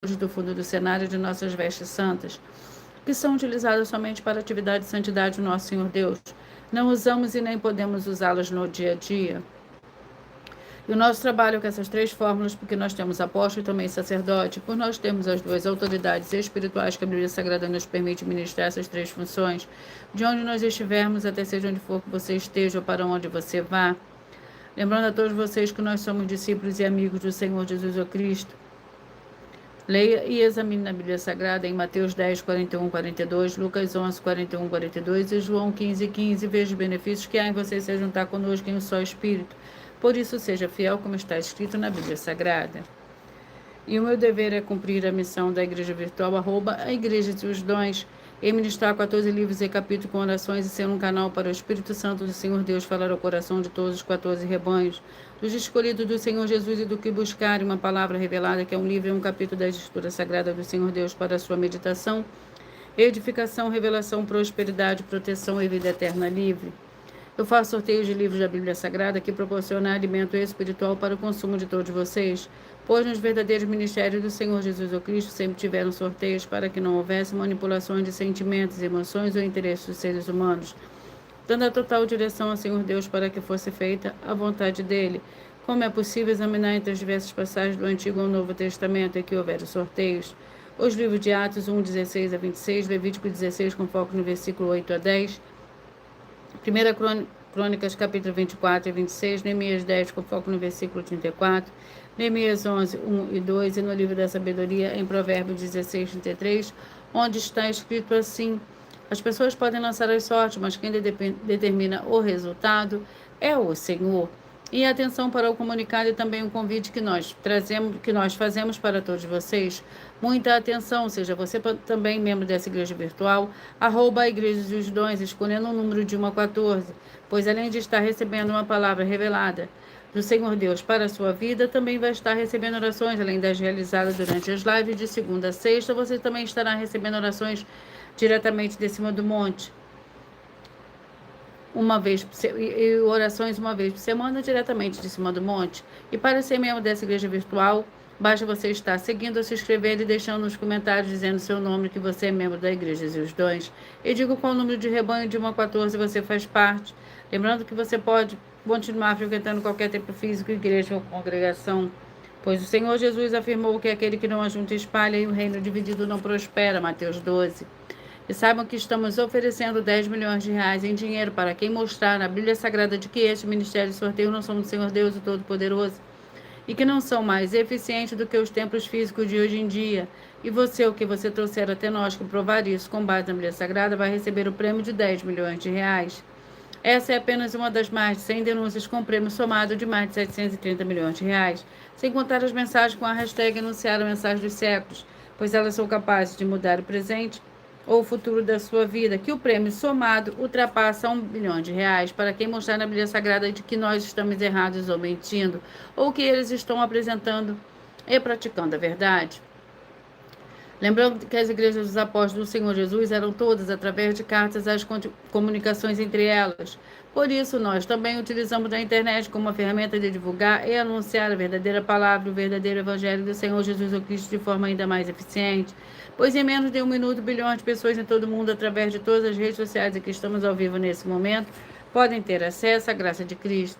do fundo do cenário de nossas vestes santas, que são utilizadas somente para a atividade de santidade do nosso Senhor Deus. Não usamos e nem podemos usá-las no dia a dia. E o nosso trabalho é com essas três fórmulas, porque nós temos apóstolo e também sacerdote, por nós termos as duas autoridades espirituais que a Bíblia Sagrada nos permite ministrar essas três funções, de onde nós estivermos, até seja onde for que você esteja ou para onde você vá. Lembrando a todos vocês que nós somos discípulos e amigos do Senhor Jesus Cristo. Leia e examine na Bíblia Sagrada em Mateus 10, 41, 42, Lucas 11, 41, 42 e João 15, 15. Veja os benefícios que há em você se juntar conosco em um só Espírito. Por isso, seja fiel como está escrito na Bíblia Sagrada. E o meu dever é cumprir a missão da Igreja Virtual, @a Igreja dos Dons, e ministrar 14 livros e capítulos com orações e ser um canal para o Espírito Santo do Senhor Deus falar ao coração de todos os 14 rebanhos, dos escolhidos do Senhor Jesus e do que buscarem uma palavra revelada, que é um livro e um capítulo da Escritura Sagrada do Senhor Deus para a sua meditação, edificação, revelação, prosperidade, proteção e vida eterna livre. Eu faço sorteios de livros da Bíblia Sagrada que proporcionam alimento espiritual para o consumo de todos vocês, pois nos verdadeiros ministérios do Senhor Jesus Cristo sempre tiveram sorteios para que não houvesse manipulações de sentimentos, emoções ou interesses dos seres humanos, dando a total direção ao Senhor Deus para que fosse feita a vontade dele. Como é possível examinar entre as diversas passagens do Antigo ou Novo Testamento em que houver sorteios? Os livros de Atos 1, 16 a 26, Levítico 16 com foco no versículo 8 a 10, 1 Crônicas, capítulo 24 e 26, Neemias 10, com foco no versículo 34, Neemias 11, 1 e 2, e no livro da sabedoria, em Provérbios 16, 33, onde está escrito assim: as pessoas podem lançar as sortes, mas quem determina o resultado é o Senhor. E atenção para o comunicado e também um convite que nós fazemos para todos vocês. Muita atenção, seja você também membro dessa igreja virtual, @a Igreja dos Dons, escolhendo um número de 1 a 14, pois além de estar recebendo uma palavra revelada do Senhor Deus para a sua vida, também vai estar recebendo orações, além das realizadas durante as lives de segunda a sexta, você também estará recebendo orações diretamente de cima do monte, e orações uma vez por semana diretamente de cima do monte. E para ser membro dessa igreja virtual, basta você estar seguindo, se inscrevendo e deixando nos comentários dizendo seu nome, que você é membro da Igreja dos Dons. E diga qual número de rebanho de 1 a 14 você faz parte. Lembrando que você pode continuar frequentando qualquer templo físico, igreja ou congregação, pois o Senhor Jesus afirmou que aquele que não ajunta espalha e o reino dividido não prospera. Mateus 12. E saibam que estamos oferecendo 10 milhões de reais em dinheiro para quem mostrar na Bíblia Sagrada de que este ministério de sorteio não são do Senhor Deus, o Todo-Poderoso, e que não são mais eficientes do que os templos físicos de hoje em dia. E você, o que você trouxer até nós que provar isso com base na Bíblia Sagrada, vai receber o prêmio de 10 milhões de reais. Essa é apenas uma das mais de 100 denúncias com prêmio somado de mais de 730 milhões de reais, sem contar as mensagens com a hashtag Anunciar a Mensagem dos Séculos, pois elas são capazes de mudar o presente ou o futuro da sua vida, que o prêmio somado ultrapassa 1 bilhão de reais para quem mostrar na Bíblia Sagrada de que nós estamos errados ou mentindo, ou que eles estão apresentando e praticando a verdade. Lembrando que as igrejas dos apóstolos do Senhor Jesus eram todas através de cartas as comunicações entre elas. Por isso, nós também utilizamos a internet como uma ferramenta de divulgar e anunciar a verdadeira palavra, o verdadeiro evangelho do Senhor Jesus Cristo de forma ainda mais eficiente. Pois em menos de 1 minuto, bilhões de pessoas em todo o mundo, através de todas as redes sociais em que estamos ao vivo nesse momento, podem ter acesso à graça de Cristo.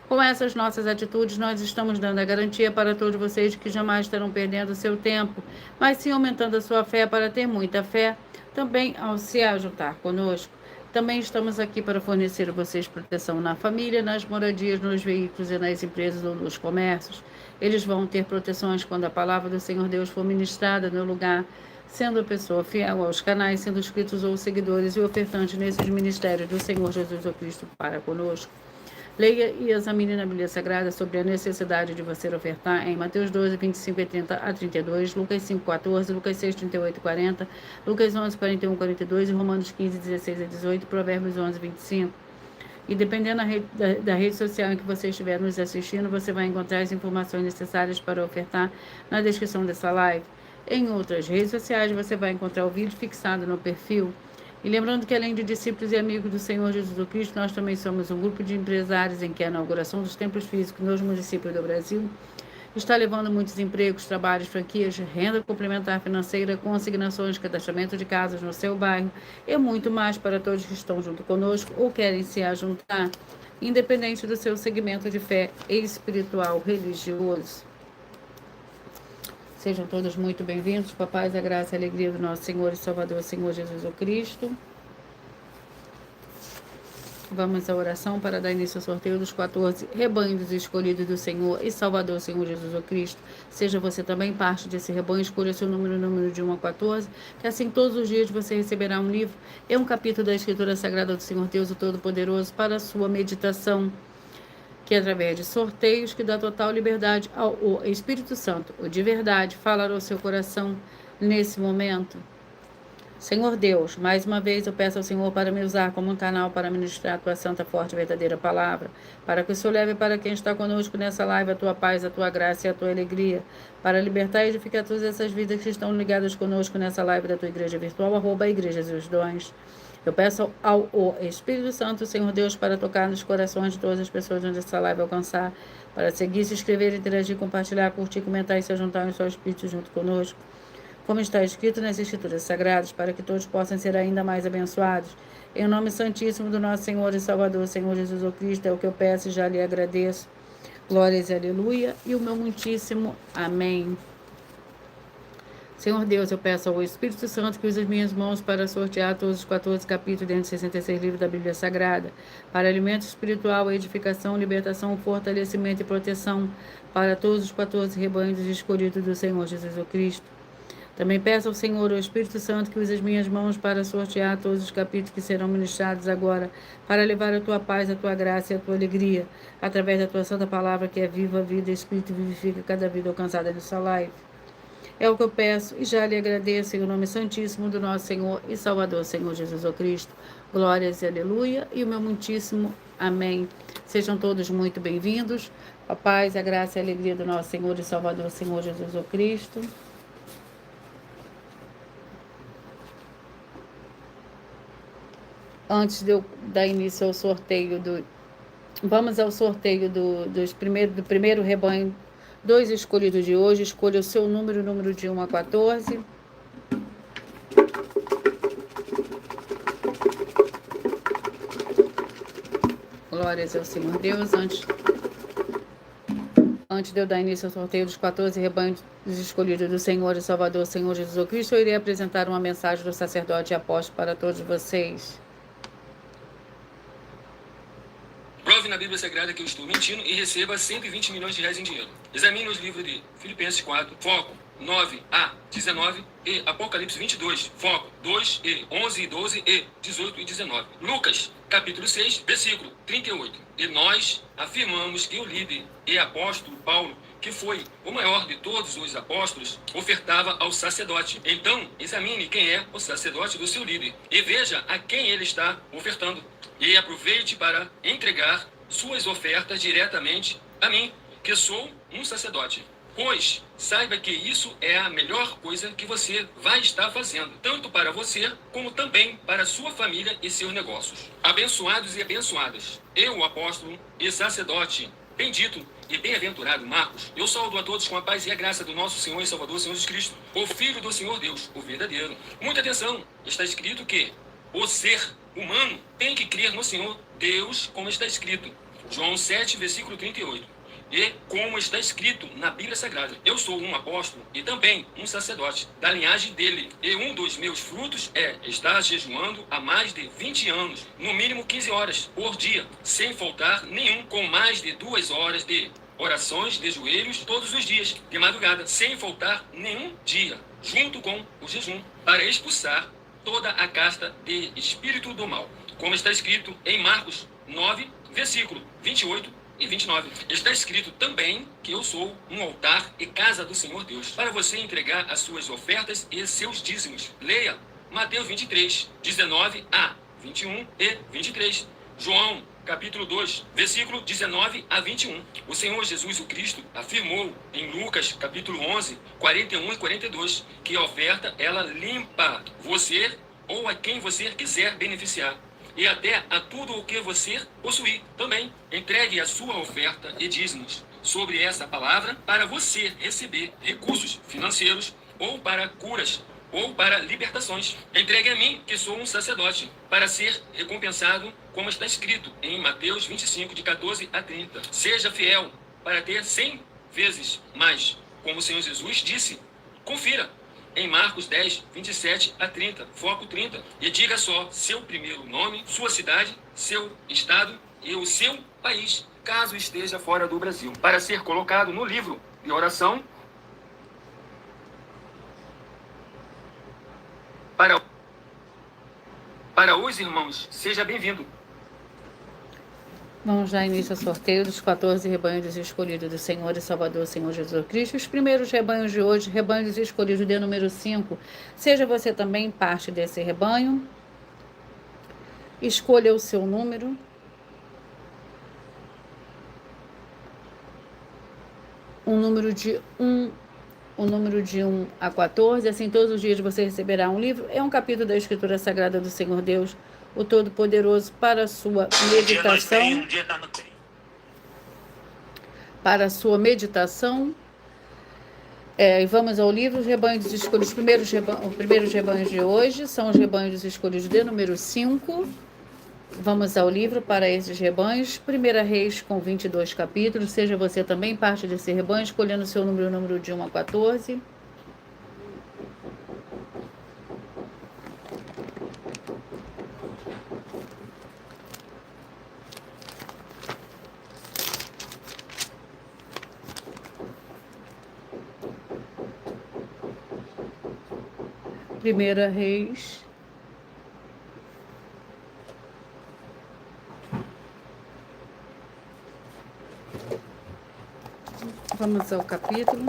Com essas nossas atitudes, nós estamos dando a garantia para todos vocês de que jamais estarão perdendo o seu tempo, mas sim aumentando a sua fé para ter muita fé, também ao se ajuntar conosco. Também estamos aqui para fornecer a vocês proteção na família, nas moradias, nos veículos e nas empresas ou nos comércios. Eles vão ter proteções quando a palavra do Senhor Deus for ministrada no lugar, sendo a pessoa fiel aos canais, sendo inscritos ou seguidores e ofertantes nesses ministérios do Senhor Jesus Cristo para conosco. Leia e examine na Bíblia Sagrada sobre a necessidade de você ofertar em Mateus 12, 25 e 30 a 32, Lucas 5, 14, Lucas 6, 38 e 40, Lucas 11, 41 e 42 e Romanos 15, 16 a 18, Provérbios 11, 25. E dependendo da rede social em que você estiver nos assistindo, você vai encontrar as informações necessárias para ofertar na descrição dessa live. Em outras redes sociais, você vai encontrar o vídeo fixado no perfil. E lembrando que, além de discípulos e amigos do Senhor Jesus Cristo, nós também somos um grupo de empresários em que a inauguração dos templos físicos nos municípios do Brasil está levando muitos empregos, trabalhos, franquias, renda complementar financeira, consignações, cadastramento de casas no seu bairro e muito mais para todos que estão junto conosco ou querem se ajuntar, independente do seu segmento de fé espiritual, religioso. Sejam todos muito bem-vindos, com a paz, a graça e a alegria do nosso Senhor e Salvador, Senhor Jesus Cristo. Vamos à oração para dar início ao sorteio dos 14 rebanhos escolhidos do Senhor e Salvador, Senhor Jesus Cristo. Seja você também parte desse rebanho, escolha seu número de 1 a 14, que assim todos os dias você receberá um livro e um capítulo da Escritura Sagrada do Senhor Deus, o Todo-Poderoso, para a sua meditação, que através de sorteios que dá total liberdade ao Espírito Santo, o de verdade, falar ao seu coração nesse momento. Senhor Deus, mais uma vez eu peço ao Senhor para me usar como um canal para ministrar a tua santa, forte e verdadeira palavra, para que o Senhor leve para quem está conosco nessa live a tua paz, a tua graça e a tua alegria, para libertar e edificar todas essas vidas que estão ligadas conosco nessa live da tua igreja virtual, @igrejas e os dons. Eu peço ao Espírito Santo, Senhor Deus, para tocar nos corações de todas as pessoas onde essa live alcançar, para seguir, se inscrever, interagir, compartilhar, curtir, comentar e se juntar em seu espírito junto conosco, como está escrito nas Escrituras Sagradas, para que todos possam ser ainda mais abençoados. Em nome santíssimo do nosso Senhor e Salvador, Senhor Jesus Cristo, é o que eu peço e já lhe agradeço. Glórias e aleluia, e o meu muitíssimo amém. Senhor Deus, eu peço ao Espírito Santo que use as minhas mãos para sortear todos os 14 capítulos dentro de 66 livros da Bíblia Sagrada, para alimento espiritual, edificação, libertação, fortalecimento e proteção para todos os 14 rebanhos escolhidos do Senhor Jesus Cristo. Também peço ao Senhor, ao Espírito Santo, que use as minhas mãos para sortear todos os capítulos que serão ministrados agora, para levar a tua paz, a tua graça e a tua alegria, através da tua santa palavra, que é viva, vida, Espírito, vivifica cada vida alcançada nessa live. É o que eu peço e já lhe agradeço em nome santíssimo do nosso Senhor e Salvador, Senhor Jesus Cristo. Glórias e aleluia, e o meu muitíssimo amém. Sejam todos muito bem-vindos. A paz, a graça e a alegria do nosso Senhor e Salvador, Senhor Jesus Cristo. Antes de eu dar início ao sorteio vamos ao sorteio do primeiro rebanho, 2 escolhidos de hoje. Escolha o seu número de 1 a 14. Glórias ao Senhor Deus. Antes de eu dar início ao sorteio dos 14 rebanhos escolhidos do Senhor e Salvador, Senhor Jesus Cristo, eu irei apresentar uma mensagem do sacerdote e apóstolo para todos vocês. Prove na Bíblia Sagrada que eu estou mentindo e receba 120 milhões de reais em dinheiro. Examine os livros de Filipenses 4, foco 9 a 19 e Apocalipse 22, foco 2 e 11 e 12 e 18 e 19. Lucas, capítulo 6, versículo 38. E nós afirmamos que o líder e apóstolo Paulo, que foi o maior de todos os apóstolos, ofertava ao sacerdote. Então, examine quem é o sacerdote do seu líder e veja a quem ele está ofertando. E aproveite para entregar suas ofertas diretamente a mim, que sou um sacerdote. Pois saiba que isso é a melhor coisa que você vai estar fazendo, tanto para você, como também para sua família e seus negócios. Abençoados e abençoadas, eu, apóstolo e sacerdote, bendito e bem-aventurado Marcos, eu saúdo a todos com a paz e a graça do nosso Senhor e Salvador, Senhor Jesus Cristo, o Filho do Senhor Deus, o verdadeiro. Muita atenção, está escrito que o ser humano tem que crer no Senhor Deus, como está escrito. João 7, versículo 38. E como está escrito na Bíblia Sagrada, eu sou um apóstolo e também um sacerdote da linhagem dele. E um dos meus frutos é estar jejuando há mais de 20 anos, no mínimo 15 horas por dia, sem faltar nenhum, com mais de 2 horas de orações de joelhos todos os dias, de madrugada, sem faltar nenhum dia, junto com o jejum, para expulsar toda a casta de espírito do mal. Como está escrito em Marcos 9, versículo 28 e 29. Está escrito também que eu sou um altar e casa do Senhor Deus, para você entregar as suas ofertas e seus dízimos. Leia Mateus 23, 19 a 21 e 23. João, capítulo 2, versículo 19 a 21. O Senhor Jesus o Cristo afirmou em Lucas, capítulo 11, 41 e 42, que a oferta, ela limpa você ou a quem você quiser beneficiar. E até a tudo o que você possuir também. Entregue a sua oferta e dízimos sobre essa palavra para você receber recursos financeiros ou para curas ou para libertações. Entregue a mim, que sou um sacerdote, para ser recompensado, como está escrito em Mateus 25, de 14 a 30. Seja fiel para ter 100 vezes mais, como o Senhor Jesus disse. Confira em Marcos 10, 27 a 30, foco 30. E diga só seu primeiro nome, sua cidade, seu estado e o seu país, caso esteja fora do Brasil, para ser colocado no livro de oração para os irmãos. Seja bem-vindo. Vamos dar início ao sorteio dos 14 rebanhos escolhidos do Senhor e Salvador, Senhor Jesus Cristo. Os primeiros rebanhos de hoje, rebanhos escolhidos de número 5. Seja você também parte desse rebanho. Escolha o seu número. O número de 1 a 14. Assim, todos os dias você receberá um livro. É um capítulo da Escritura Sagrada do Senhor Deus, o Todo-Poderoso, para a sua meditação. Para a sua meditação. E vamos ao livro. Os rebanhos escolhidos. Os primeiros rebanhos de hoje são os rebanhos escolhidos de número 5. Vamos ao livro para esses rebanhos. 1 Reis com 22 capítulos. Seja você também parte desse rebanho, escolhendo o seu número de 1 a 14. Primeira Reis. Vamos ao capítulo.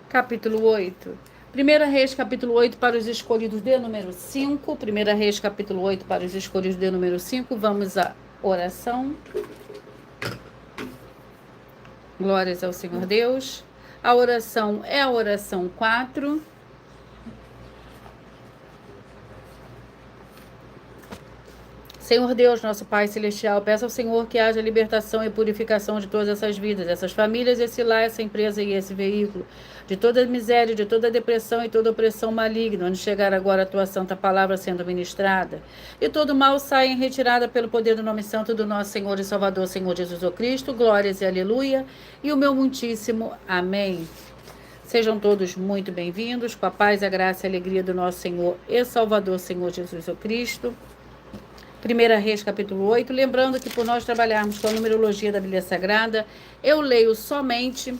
Capítulo 8. 1 Reis, capítulo 8, para os escolhidos de número 5. 1 Reis, capítulo 8, para os escolhidos de número 5. Vamos à oração. Glórias ao Senhor Deus. A oração é a oração 4. Senhor Deus, nosso Pai Celestial, peço ao Senhor que haja libertação e purificação de todas essas vidas, essas famílias, esse lar, essa empresa e esse veículo, de toda miséria, de toda depressão e toda opressão maligna, onde chegar agora a tua santa palavra sendo ministrada, e todo mal saia em retirada pelo poder do nome santo do nosso Senhor e Salvador, Senhor Jesus Cristo, glórias e aleluia, e o meu muitíssimo amém. Sejam todos muito bem-vindos, com a paz, a graça e a alegria do nosso Senhor e Salvador, Senhor Jesus Cristo. 1 Reis, capítulo 8, lembrando que por nós trabalharmos com a numerologia da Bíblia Sagrada, eu leio somente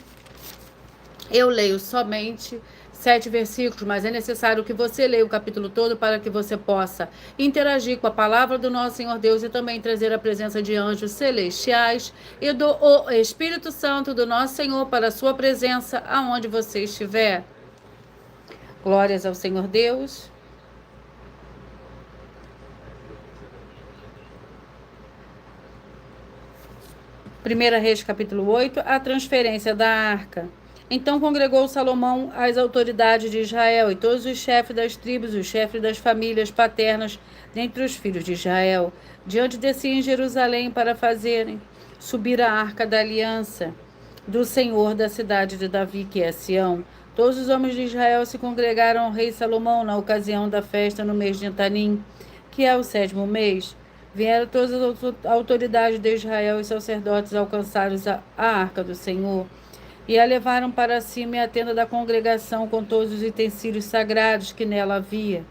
7 versículos, mas é necessário que você leia o capítulo todo para que você possa interagir com a palavra do nosso Senhor Deus e também trazer a presença de anjos celestiais e do Espírito Santo do nosso Senhor para a sua presença aonde você estiver. Glórias ao Senhor Deus. Primeira Reis, capítulo 8, a transferência da arca. Então congregou Salomão as autoridades de Israel e todos os chefes das tribos, os chefes das famílias paternas dentre os filhos de Israel, diante de si em Jerusalém para fazerem subir a arca da aliança do Senhor da cidade de Davi, que é Sião. Todos os homens de Israel se congregaram ao rei Salomão na ocasião da festa no mês de Etanim, que é o 7º mês. Vieram todas as autoridades de Israel e sacerdotes alcançaram a arca do Senhor e a levaram para cima e a tenda da congregação com todos os utensílios sagrados que nela havia.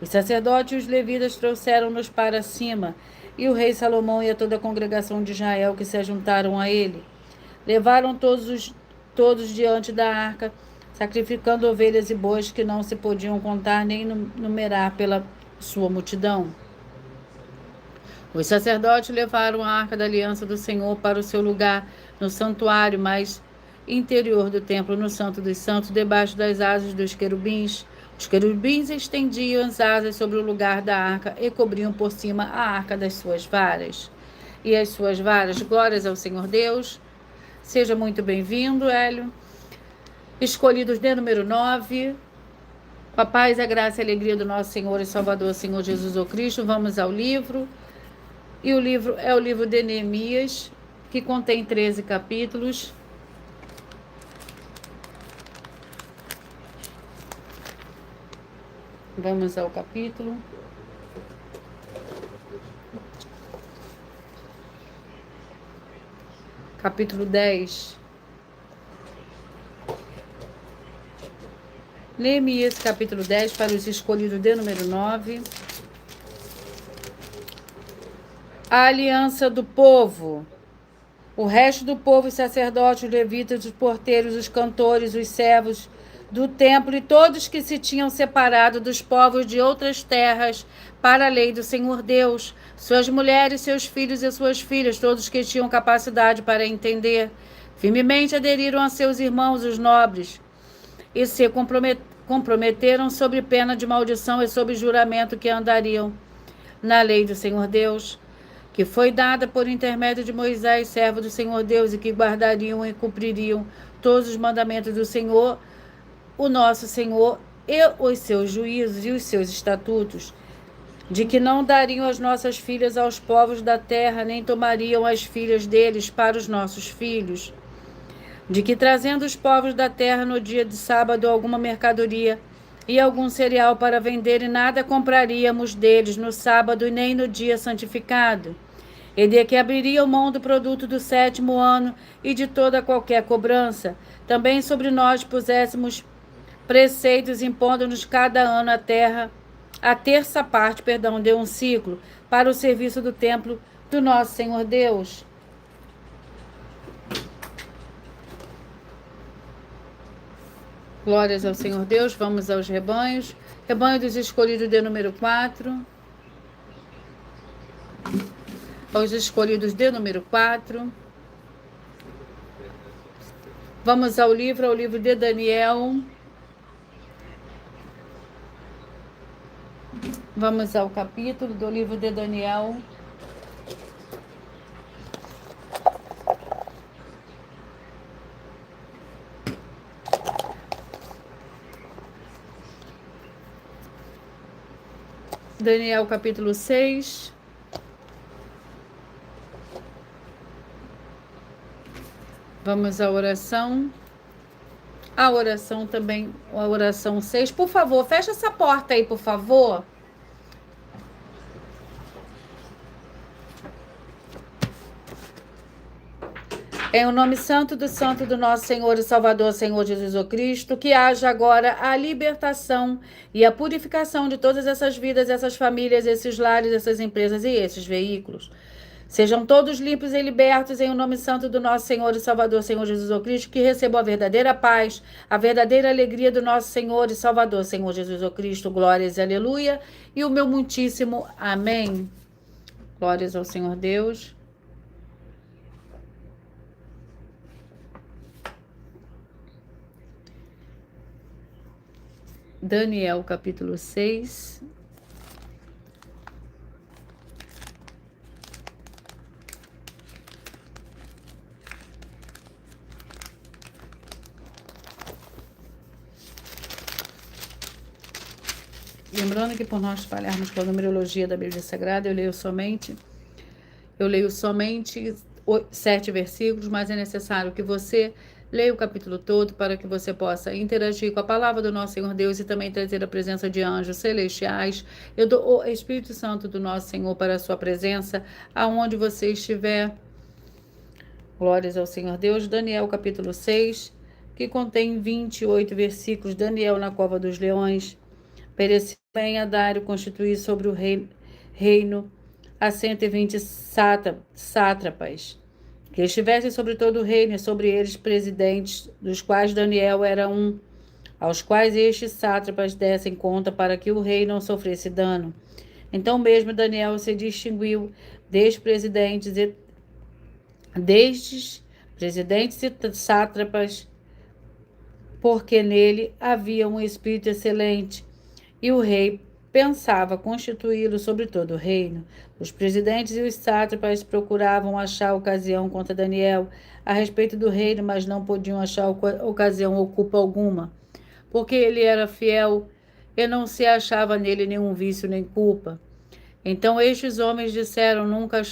Os sacerdotes e os levitas trouxeram-nos para cima, e o rei Salomão e a toda a congregação de Israel que se juntaram a ele. Levaram todos diante da arca, sacrificando ovelhas e bois que não se podiam contar nem numerar pela sua multidão. Os sacerdotes levaram a arca da aliança do Senhor para o seu lugar no santuário mais interior do templo, no Santo dos Santos, debaixo das asas dos querubins. Os querubins estendiam as asas sobre o lugar da arca e cobriam por cima a arca das suas varas. E as suas varas, glórias ao Senhor Deus. Seja muito bem-vindo, Hélio. Escolhidos de número 9. Com a paz, a graça e a alegria do nosso Senhor e Salvador, Senhor Jesus Cristo. Vamos ao livro. E o livro é o livro de Neemias, que contém 13 capítulos. Vamos ao capítulo. Capítulo 10. Neemias, capítulo 10, para os escolhidos de número 9. A aliança do povo. O resto do povo, os sacerdotes, os levitas, os porteiros, os cantores, os servos do templo e todos que se tinham separado dos povos de outras terras para a lei do Senhor Deus, suas mulheres, seus filhos e suas filhas, todos que tinham capacidade para entender, firmemente aderiram a seus irmãos, os nobres, e se comprometeram sob pena de maldição e sob juramento que andariam na lei do Senhor Deus, que foi dada por intermédio de Moisés, servo do Senhor Deus, e que guardariam e cumpririam todos os mandamentos do Senhor, o nosso Senhor, e os seus juízos e os seus estatutos, de que não dariam as nossas filhas aos povos da terra, nem tomariam as filhas deles para os nossos filhos, de que trazendo os povos da terra no dia de sábado alguma mercadoria e algum cereal para vender, e nada compraríamos deles no sábado e nem no dia santificado, e de que abririam mão do produto do 7º ano e de toda qualquer cobrança. Também sobre nós puséssemos preceitos, impondo-nos cada ano a terça parte de um ciclo, para o serviço do templo do nosso Senhor Deus. Glórias ao Senhor Deus. Vamos aos rebanhos. Rebanho dos escolhidos de número 4. Aos escolhidos de número 4. Vamos ao livro de Daniel. Vamos ao capítulo do livro de Daniel. Daniel, capítulo 6. Vamos à oração. A oração também, a oração 6. Por favor, fecha essa porta aí, por favor. Em o nome santo do nosso Senhor e Salvador, Senhor Jesus Cristo, que haja agora a libertação e a purificação de todas essas vidas, essas famílias, esses lares, essas empresas e esses veículos. Sejam todos limpos e libertos em o nome santo do nosso Senhor e Salvador, Senhor Jesus Cristo, que recebam a verdadeira paz, a verdadeira alegria do nosso Senhor e Salvador, Senhor Jesus Cristo. Glórias e aleluia. E o meu muitíssimo amém. Glórias ao Senhor Deus. Daniel, capítulo 6. Lembrando que por nós falharmos com a numerologia da Bíblia Sagrada, eu leio somente 7 versículos, mas é necessário que você leia o capítulo todo para que você possa interagir com a palavra do nosso Senhor Deus e também trazer a presença de anjos celestiais. Eu dou o Espírito Santo do nosso Senhor para a sua presença, aonde você estiver. Glórias ao Senhor Deus. Daniel, capítulo 6, que contém 28 versículos. Daniel na cova dos leões. Pereceu bem a Dário constituir sobre o reino a 120 sátrapas, que estivessem sobre todo o reino, e sobre eles presidentes, dos quais Daniel era um, aos quais estes sátrapas dessem conta para que o rei não sofresse dano. Então mesmo Daniel se distinguiu destes presidentes e sátrapas, porque nele havia um espírito excelente, e o rei pensava constituí-lo sobre todo o reino. Os presidentes e os sátrapas procuravam achar ocasião contra Daniel a respeito do reino, mas não podiam achar ocasião ou culpa alguma, porque ele era fiel e não se achava nele nenhum vício nem culpa. Então estes homens disseram: nunca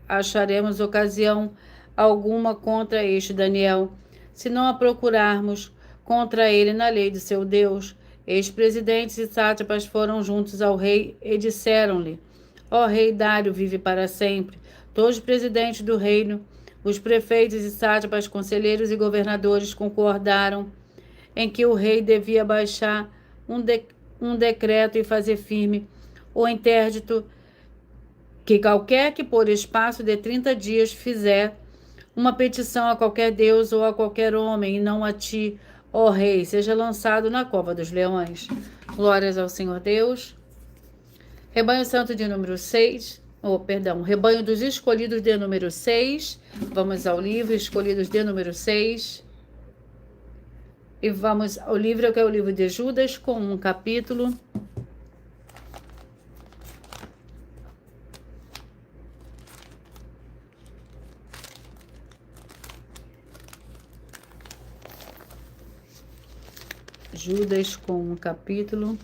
acharemos ocasião alguma contra este Daniel, se não a procurarmos contra ele na lei de seu Deus. Ex-presidentes e sátrapas foram juntos ao rei e disseram-lhe: Ó rei Dário, vive para sempre. Todos os presidentes do reino, os prefeitos e sátrapas, conselheiros e governadores concordaram em que o rei devia baixar um decreto e fazer firme o interdito que qualquer que por espaço de 30 dias fizer uma petição a qualquer deus ou a qualquer homem, e não a ti, ó rei, seja lançado na cova dos leões. Glórias ao Senhor Deus. Rebanho Santo de número 6, Rebanho dos Escolhidos de número 6. Vamos ao livro Escolhidos de número 6. E vamos ao livro que é o livro de Judas, com um capítulo. Judas com um capítulo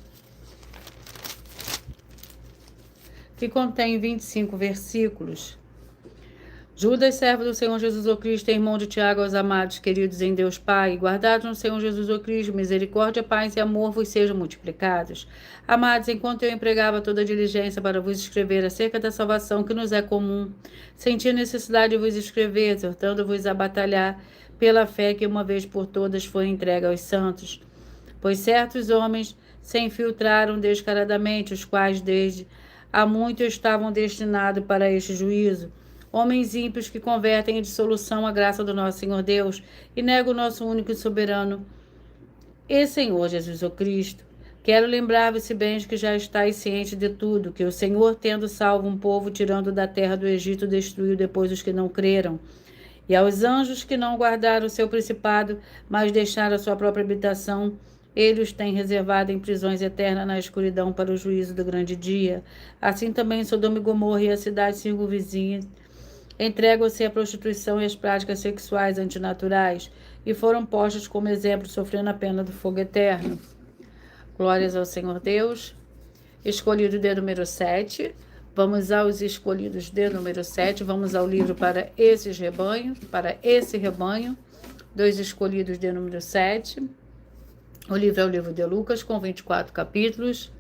que contém 25 versículos. Judas, servo do Senhor Jesus o Cristo, irmão de Tiago, aos amados, queridos em Deus Pai, guardados no Senhor Jesus o Cristo, misericórdia, paz e amor vos sejam multiplicados. Amados, enquanto eu empregava toda a diligência para vos escrever acerca da salvação que nos é comum, senti a necessidade de vos escrever, exortando-vos a batalhar pela fé que uma vez por todas foi entregue aos santos. Pois certos homens se infiltraram descaradamente, os quais desde há muito estavam destinados para este juízo. Homens ímpios que convertem em dissolução a graça do nosso Senhor Deus e negam o nosso único e soberano e Senhor Jesus o Cristo. Quero lembrar-vos, bem que já estáis cientes de tudo, que o Senhor, tendo salvo um povo, tirando da terra do Egito, destruiu depois os que não creram. E aos anjos que não guardaram o seu principado, mas deixaram a sua própria habitação, ele os tem reservado em prisões eternas na escuridão para o juízo do grande dia. Assim também Sodoma e Gomorra e as cidades circunvizinhas entregam-se à prostituição e às práticas sexuais antinaturais e foram postos como exemplo, sofrendo a pena do fogo eterno. Glórias ao Senhor Deus. Escolhido de número 7. Vamos aos escolhidos de número 7. Vamos ao livro para esse rebanho. Dois escolhidos de número 7. O livro é o livro de Lucas, com 24 capítulos.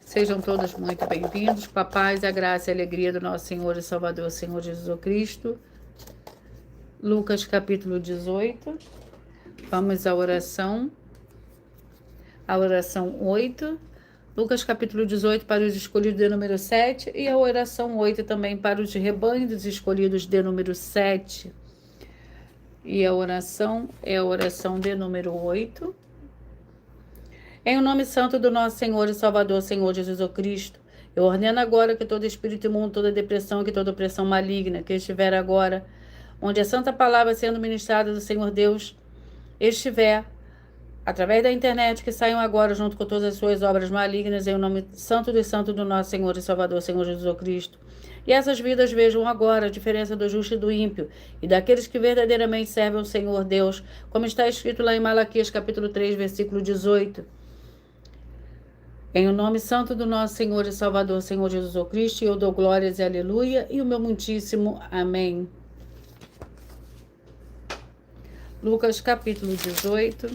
Sejam todos muito bem-vindos, com a paz, a graça e a alegria do nosso Senhor e Salvador, Senhor Jesus Cristo. Lucas, capítulo 18. Vamos à oração. A oração 8. Lucas, capítulo 18, para os escolhidos de número 7. E a oração 8 também para os rebanhos dos escolhidos de número 7. E a oração é a oração de número 8. Em o nome santo do nosso Senhor e Salvador, Senhor Jesus Cristo, eu ordeno agora que todo espírito imundo, toda depressão, que toda opressão maligna que estiver agora, onde a santa palavra sendo ministrada do Senhor Deus estiver, através da internet, que saiam agora junto com todas as suas obras malignas, em o nome santo do nosso Senhor e Salvador, Senhor Jesus Cristo. E essas vidas vejam agora a diferença do justo e do ímpio, e daqueles que verdadeiramente servem ao Senhor Deus, como está escrito lá em Malaquias, capítulo 3, versículo 18. Em o nome santo do nosso Senhor e Salvador, Senhor Jesus Cristo, eu dou glórias e aleluia, e o meu muitíssimo amém. Lucas, capítulo 18.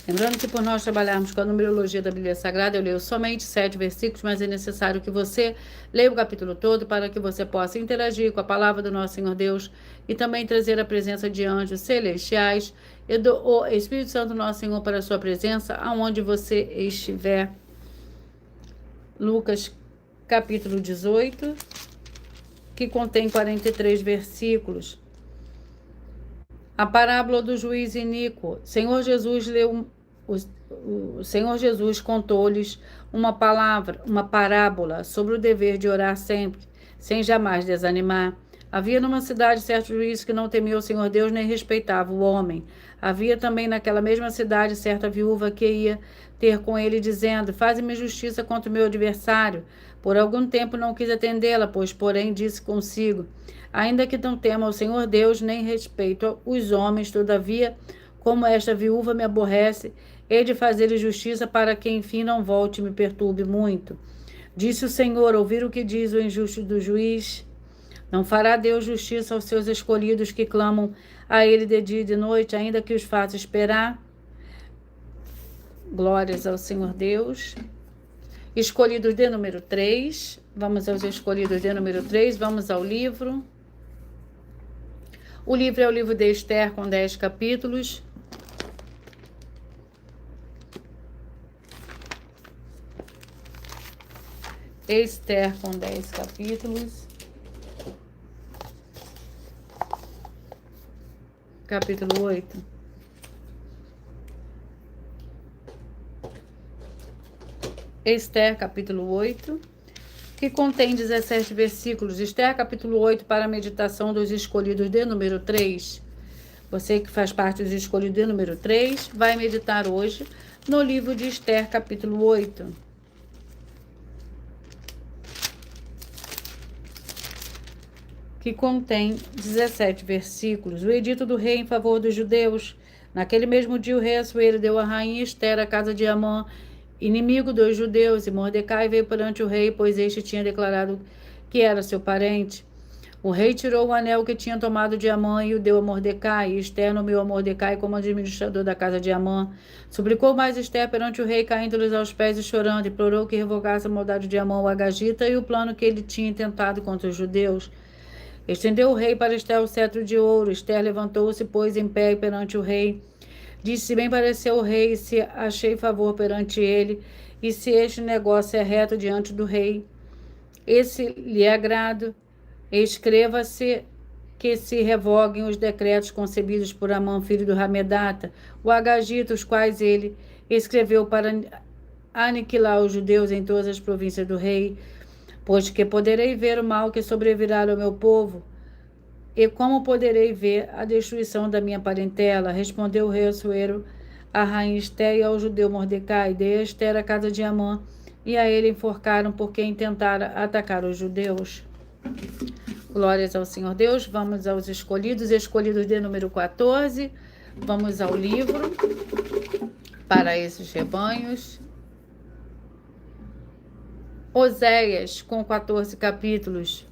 Lembrando que por nós trabalharmos com a numerologia da Bíblia Sagrada, eu leio somente 7 versículos, mas é necessário que você leia o capítulo todo para que você possa interagir com a palavra do nosso Senhor Deus e também trazer a presença de anjos celestiais e do Espírito Santo nosso Senhor para a sua presença, aonde você estiver. Lucas, capítulo 18, que contém 43 versículos. A parábola do juiz iníquo. O Senhor Jesus contou-lhes uma parábola sobre o dever de orar sempre, sem jamais desanimar. Havia numa cidade certo juiz que não temia o Senhor Deus nem respeitava o homem. Havia também naquela mesma cidade certa viúva que ia ter com ele, dizendo: faze-me justiça contra o meu adversário. Por algum tempo não quis atendê-la, pois, porém, disse consigo: ainda que não tema o Senhor Deus, nem respeito os homens, todavia, como esta viúva me aborrece, hei de fazer-lhe justiça para que, enfim, não volte e me perturbe muito. Disse o Senhor: ouvir o que diz o injusto do juiz? Não fará Deus justiça aos seus escolhidos que clamam a Ele de dia e de noite, ainda que os faça esperar? Glórias ao Senhor Deus. Escolhidos de número 3. Vamos aos escolhidos de número 3. Vamos ao livro. O livro é o livro de Esther, com 10 capítulos. Esther, com 10 capítulos. Capítulo 8. Esther, capítulo 8, que contém 17 versículos. Esther, capítulo 8, para a meditação dos escolhidos de número 3. Você que faz parte dos escolhidos de número 3, vai meditar hoje no livro de Esther, capítulo 8. Que contém 17 versículos. O edito do rei em favor dos judeus. Naquele mesmo dia, o rei Assuero deu a rainha Esther à casa de Amã, inimigo dos judeus, e Mordecai veio perante o rei, pois este tinha declarado que era seu parente. O rei tirou o anel que tinha tomado de Amã e o deu a Mordecai. E Esther nomeou a Mordecai como administrador da casa de Amã. Suplicou mais Esther perante o rei, caindo-lhes aos pés e chorando, e implorou que revogasse a maldade de Amã, o agagita, e o plano que ele tinha intentado contra os judeus. Estendeu o rei para Esther o cetro de ouro. Esther levantou-se, pôs em pé perante o rei. Disse: se bem pareceu o rei, se achei favor perante ele, e se este negócio é reto diante do rei, esse lhe é agrado, escreva-se que se revoguem os decretos concebidos por Amã, filho do Hamedata, o agagita, os quais ele escreveu para aniquilar os judeus em todas as províncias do rei, pois que poderei ver o mal que sobrevirá ao meu povo, e como poderei ver a destruição da minha parentela? Respondeu o rei Assuero a rainha Esther e ao judeu Mordecai: dei a Esther a casa de Amã, e a ele enforcaram porque intentara atacar os judeus. Glórias ao Senhor Deus. Vamos aos escolhidos de número 14. Vamos ao livro para esses rebanhos. Oséias, com 14 capítulos.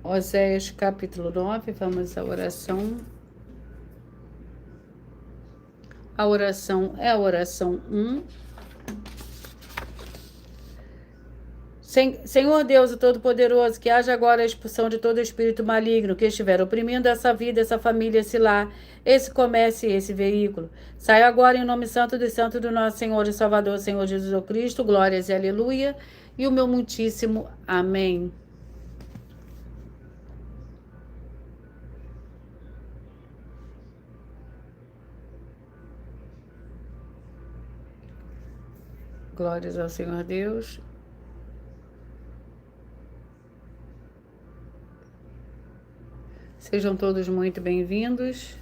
Oséias, capítulo 9, vamos à oração. A oração é a oração 1. Senhor Deus, o Todo-Poderoso, que haja agora a expulsão de todo espírito maligno que estiver oprimindo essa vida, essa família, esse lar, esse comércio e esse veículo. Saia agora em nome santo do nosso Senhor e Salvador, Senhor Jesus Cristo. Glórias e aleluia. E o meu muitíssimo amém. Glórias ao Senhor Deus. Sejam todos muito bem-vindos.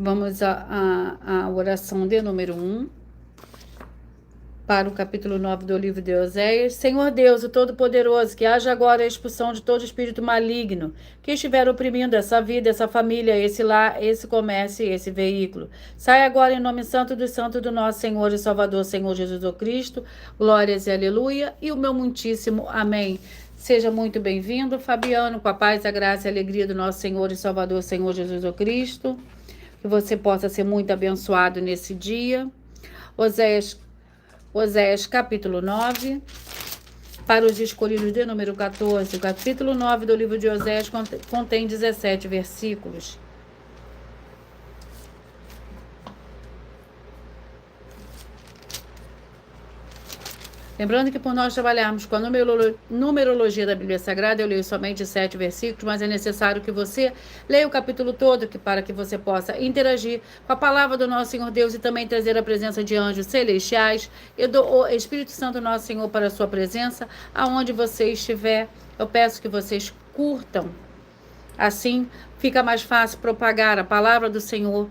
Vamos à oração de número 1, para o capítulo 9 do livro de Oséias. Senhor Deus, o Todo-Poderoso, que haja agora a expulsão de todo espírito maligno que estiver oprimindo essa vida, essa família, esse lar, esse comércio e esse veículo. Sai agora em nome santo do nosso Senhor e Salvador, Senhor Jesus Cristo. Glórias e aleluia. E o meu muitíssimo amém. Seja muito bem-vindo, Fabiano, com a paz, a graça e a alegria do nosso Senhor e Salvador, Senhor Jesus o Cristo. Que você possa ser muito abençoado nesse dia. Oséias capítulo 9, para os escolhidos de número 14. O capítulo 9 do livro de Oséias contém 17 versículos. Lembrando que por nós trabalharmos com a numerologia da Bíblia Sagrada, eu leio somente 7 versículos, mas é necessário que você leia o capítulo todo para que você possa interagir com a palavra do nosso Senhor Deus e também trazer a presença de anjos celestiais e do Espírito Santo nosso Senhor para a sua presença, aonde você estiver. Eu peço que vocês curtam. Assim fica mais fácil propagar a palavra do Senhor.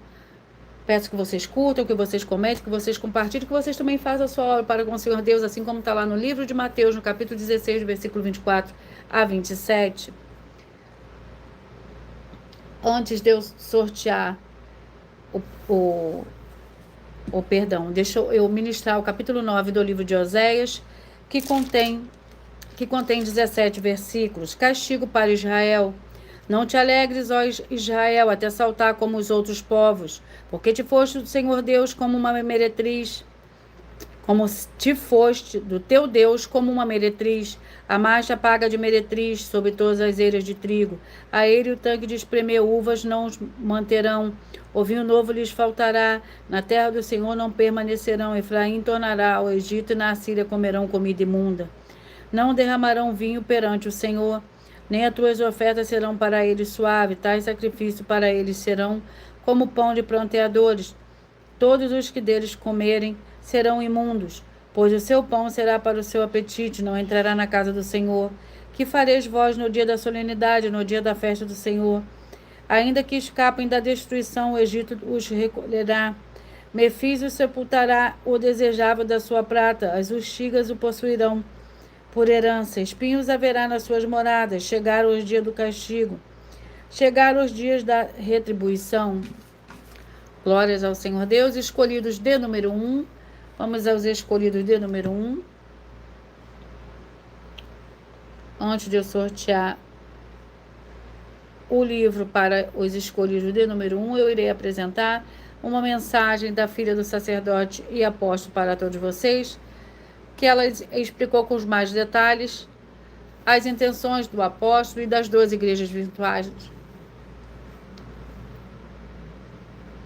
Peço que vocês curtam, que vocês comentem, que vocês compartilhem, que vocês também façam a sua obra para com o Senhor Deus, assim como está lá no livro de Mateus, no capítulo 16, versículo 24 a 27. Antes de eu sortear perdão, deixa eu ministrar o capítulo 9 do livro de Oséias, que contém 17 versículos. Castigo para Israel. Não te alegres, ó Israel, até saltar como os outros povos, porque te foste do Senhor Deus como uma meretriz, como te foste do teu Deus como uma meretriz. Amaste a paga de meretriz sobre todas as eiras de trigo. A ele o tanque de espremer uvas não os manterão. O vinho novo lhes faltará. Na terra do Senhor não permanecerão. Efraim tornará ao Egito e na Assíria comerão comida imunda. Não derramarão vinho perante o Senhor, nem as tuas ofertas serão para eles suave, tais sacrifícios para eles serão como pão de pranteadores. Todos os que deles comerem serão imundos, pois o seu pão será para o seu apetite, não entrará na casa do Senhor. Que fareis vós no dia da solenidade, no dia da festa do Senhor? Ainda que escapem da destruição, o Egito os recolherá. Mefis sepultará o desejável da sua prata, as urtigas o possuirão por herança. Espinhos haverá nas suas moradas. Chegaram os dias do castigo, chegaram os dias da retribuição. Glórias ao Senhor Deus. Escolhidos de número 1. Vamos aos escolhidos de número 1. Antes de eu sortear o livro para os escolhidos de número 1, eu irei apresentar uma mensagem da filha do sacerdote e apóstolo para todos vocês, que ela explicou com os mais detalhes as intenções do apóstolo e das 12 igrejas virtuais.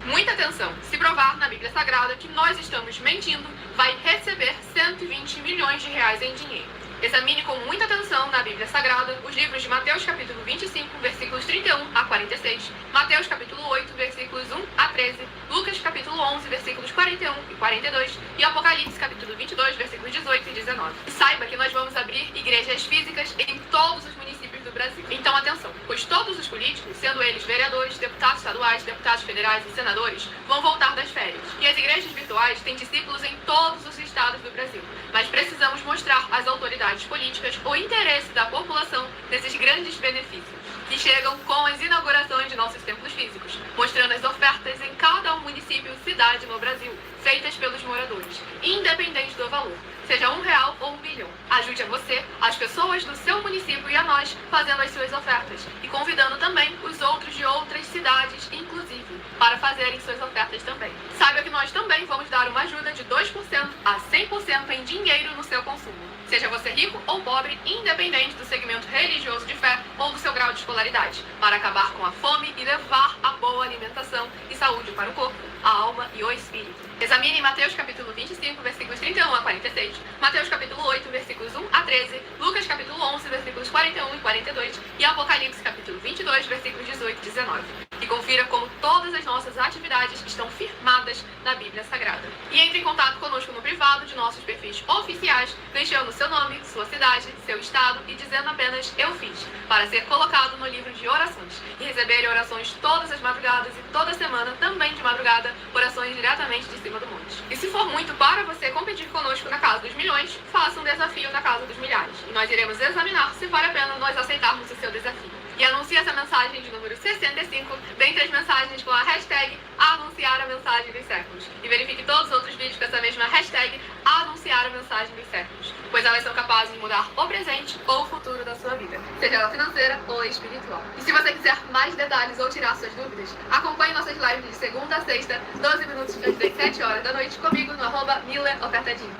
Muita atenção! Se provar na Bíblia Sagrada que nós estamos mentindo, vai receber 120 milhões de reais em dinheiro. Examine com muita atenção na Bíblia Sagrada os livros de Mateus capítulo 25, versículos 31 a 46, Mateus capítulo 8, versículos 1 a 13, Lucas capítulo 11, versículos 41 e 42 e Apocalipse capítulo 22, versículos 18 e 19. E saiba que nós vamos abrir igrejas físicas em todos os municípios do Brasil. Então atenção, pois todos os políticos, sendo eles vereadores, deputados estaduais, deputados federais e senadores, vão voltar das férias. E as igrejas virtuais têm discípulos em todos os estados do Brasil. Mas precisamos mostrar às autoridades políticas o interesse da população nesses grandes benefícios, que chegam com as inaugurações de nossos templos físicos, mostrando as ofertas em cada município e cidade no Brasil, feitas pelos moradores, independente do valor, seja R$1 ou R$1 bilhão. Ajude a você, as pessoas do seu município e a nós, fazendo as suas ofertas, e convidando também os outros de outras cidades, inclusive, para fazerem suas ofertas também. Saiba que nós também vamos dar uma ajuda de 2% a 100% em dinheiro no seu consumo. Seja você rico ou pobre, independente do segmento religioso de fé ou do seu grau de escolaridade, para acabar com a fome e levar a boa alimentação e saúde para o corpo, a alma e o espírito. Examine Mateus capítulo 25, versículos 31 a 46, Mateus capítulo 8, versículos 1 a 13, Lucas capítulo 11, versículos 41 e 42 e Apocalipse capítulo 22, versículos 18 e 19. E confira como todas as nossas atividades estão firmadas na Bíblia Sagrada. E entre em contato conosco no privado de nossos perfis oficiais, deixando seu nome, sua cidade, seu estado e dizendo apenas "eu fiz", para ser colocado no livro de orações e receber orações todas as madrugadas e toda semana, também de madrugada, orações diretamente de cima do monte. E se for muito para você competir conosco na Casa dos Milhões, faça um desafio na Casa dos Milhares. E nós iremos examinar se vale a pena nós aceitarmos o seu desafio. E anuncie essa mensagem de número 65 dentre as mensagens com a hashtag anunciar a mensagem dos séculos. E verifique todos os outros vídeos com essa mesma hashtag anunciar a mensagem dos séculos. Pois pois elas são capazes de mudar o presente ou o futuro da sua vida, seja ela financeira ou espiritual. E se você quiser mais detalhes ou tirar suas dúvidas, acompanhe nossas lives de segunda a sexta, 12 minutos às 17 horas da noite comigo no @MillerOfertadinho.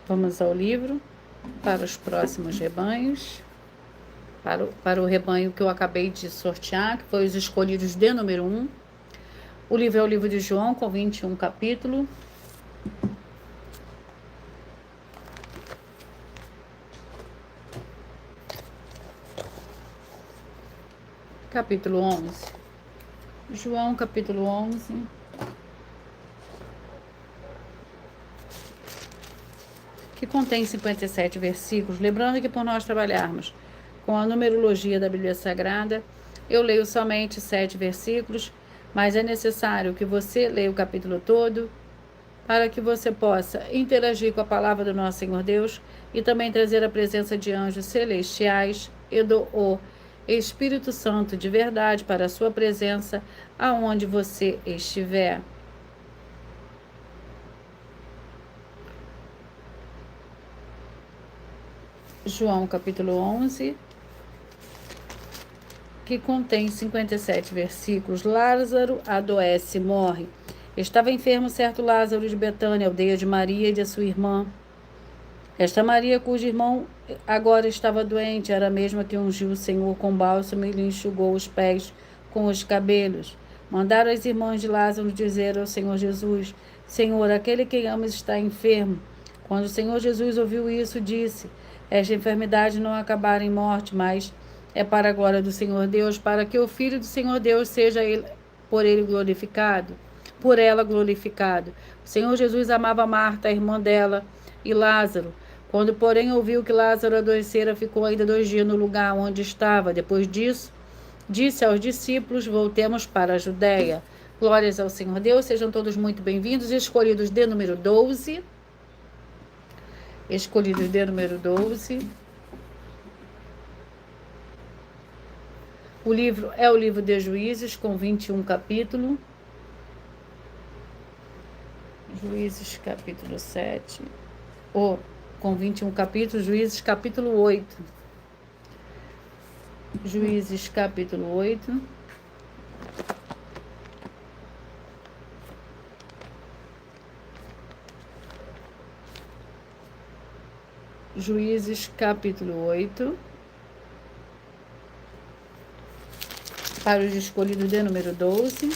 Vamos ao livro para os próximos rebanhos. Para o rebanho que eu acabei de sortear, que foi os escolhidos de número 1. O livro é o livro de João, com 21 capítulos. Capítulo 11. João, capítulo 11. Que contém 57 versículos. Lembrando que por nós trabalharmos com a numerologia da Bíblia Sagrada, eu leio somente 7 versículos, mas é necessário que você leia o capítulo todo para que você possa interagir com a palavra do nosso Senhor Deus e também trazer a presença de anjos celestiais e do Espírito Santo de verdade para a sua presença aonde você estiver. João capítulo 11, que contém 57 versículos. Lázaro adoece, morre. Estava enfermo certo Lázaro de Betânia, aldeia de Maria e de sua irmã. Esta Maria, cujo irmão agora estava doente, era a mesma que ungiu o Senhor com bálsamo e lhe enxugou os pés com os cabelos. Mandaram as irmãs de Lázaro dizer ao Senhor Jesus: Senhor, aquele que amas está enfermo. Quando o Senhor Jesus ouviu isso, disse: esta enfermidade não acabará em morte, mas é para a glória do Senhor Deus, para que o Filho do Senhor Deus seja por ela glorificado. O Senhor Jesus amava Marta, a irmã dela, e Lázaro. Quando, porém, ouviu que Lázaro adoecera, ficou ainda 2 dias no lugar onde estava. Depois disso, disse aos discípulos: voltemos para a Judéia. Glórias ao Senhor Deus, sejam todos muito bem-vindos. Escolhidos de número 12. Escolhidos de número 12. O livro é o livro de Juízes, com 21 capítulos. Juízes, capítulo 7. Com 21 capítulos, Juízes, capítulo 8. Juízes, capítulo 8. Juízes, capítulo 8. Para os escolhidos de número 12.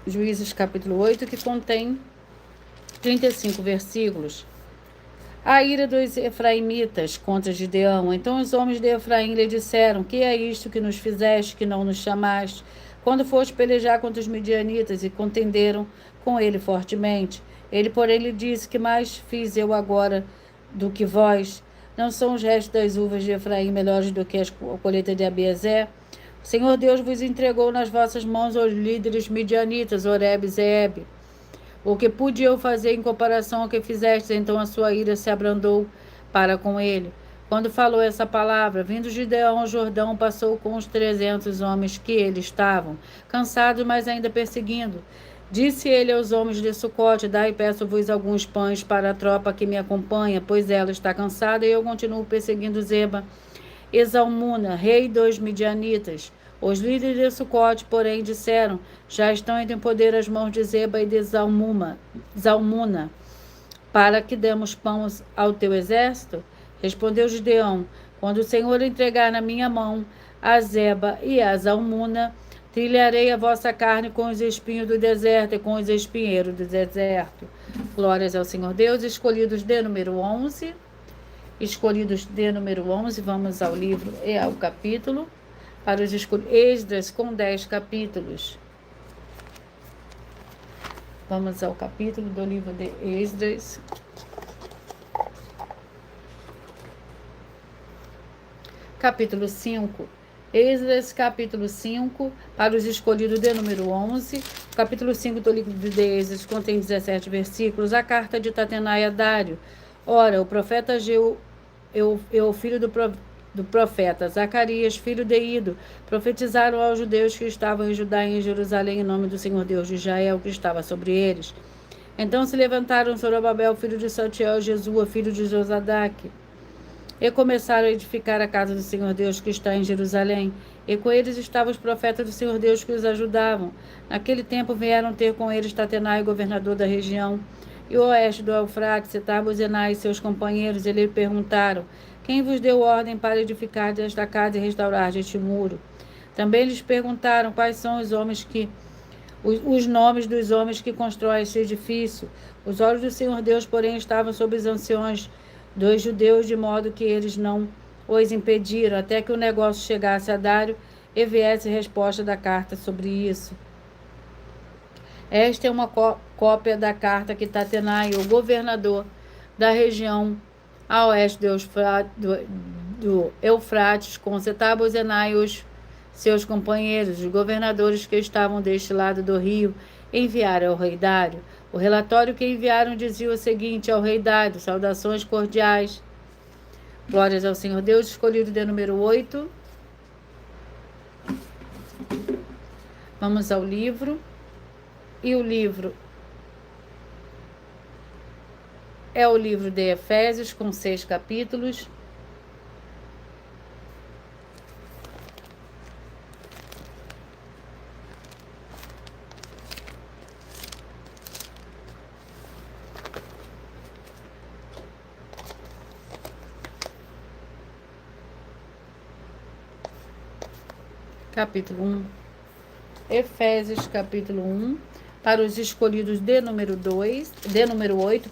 Juízes, capítulo 8, que contém 35 versículos. A ira dos efraimitas contra Gideão. Então os homens de Efraim lhe disseram: que é isto que nos fizeste, que não nos chamaste, quando foste pelejar contra os midianitas? E contenderam com ele fortemente. Ele, porém, lhe disse: que mais fiz eu agora do que vós? Não são os restos das uvas de Efraim melhores do que a colheita de Abiezer? O Senhor Deus vos entregou nas vossas mãos os líderes midianitas, Oreb e Zeeb. O que pude eu fazer em comparação ao que fizestes? Então a sua ira se abrandou para com ele. Quando falou essa palavra, vindo Gideão ao Jordão, passou com os 300 homens que ele estavam, cansados, mas ainda perseguindo. Disse ele aos homens de Sucote: dai, peço-vos alguns pães para a tropa que me acompanha, pois ela está cansada, e eu continuo perseguindo Zeba e Zalmuna, rei dos midianitas. Os líderes de Sucote, porém, disseram: já estão em poder as mãos de Zeba e de Zalmuna, para que demos pão ao teu exército? Respondeu Gideão: quando o Senhor entregar na minha mão a Zeba e a Zalmuna, trilharei a vossa carne com os espinhos do deserto e com os espinheiros do deserto. Glórias ao Senhor Deus. Escolhidos de número 11. Escolhidos de número 11. Vamos ao livro e ao capítulo. Para os escolhidos, Esdras, com 10 capítulos. Vamos ao capítulo do livro de Esdras. Capítulo 5. Esdras, capítulo 5, para os escolhidos de número 11. Capítulo 5 do livro de Esdras contém 17 versículos. A carta de Tatenai a Dário. Ora, o profeta Ageu, filho do do profeta Zacarias, filho de Ido, profetizaram aos judeus que estavam em Judá e em Jerusalém em nome do Senhor Deus de Israel, que estava sobre eles. Então se levantaram Zorobabel, filho de Saltiel, e Jesua, filho de Josadaque, e começaram a edificar a casa do Senhor Deus que está em Jerusalém. E com eles estavam os profetas do Senhor Deus que os ajudavam. Naquele tempo vieram ter com eles Tatenai, governador da região, e o oeste do Eufrates, Setar-Bozenai e seus companheiros, e lhe perguntaram: quem vos deu ordem para edificar esta casa e restaurar este muro? Também lhes perguntaram quais são os nomes dos homens que constroem este edifício. Os olhos do Senhor Deus, porém, estavam sobre os anciões dos judeus, de modo que eles não os impediram, até que o negócio chegasse a Dário e viesse resposta da carta sobre isso. Esta é uma cópia da carta que Tatenai, o governador da região a oeste do Eufrates, com Setar-Bozenai e os seus companheiros, os governadores que estavam deste lado do rio, enviaram ao rei Dário. O relatório que enviaram dizia o seguinte ao rei Dário: saudações cordiais. Glórias ao Senhor Deus, escolhido de número 8. Vamos ao livro. E o livro é o livro de Efésios, com 6 capítulos. Capítulo 1. Efésios, capítulo 1. Para os escolhidos de número 8,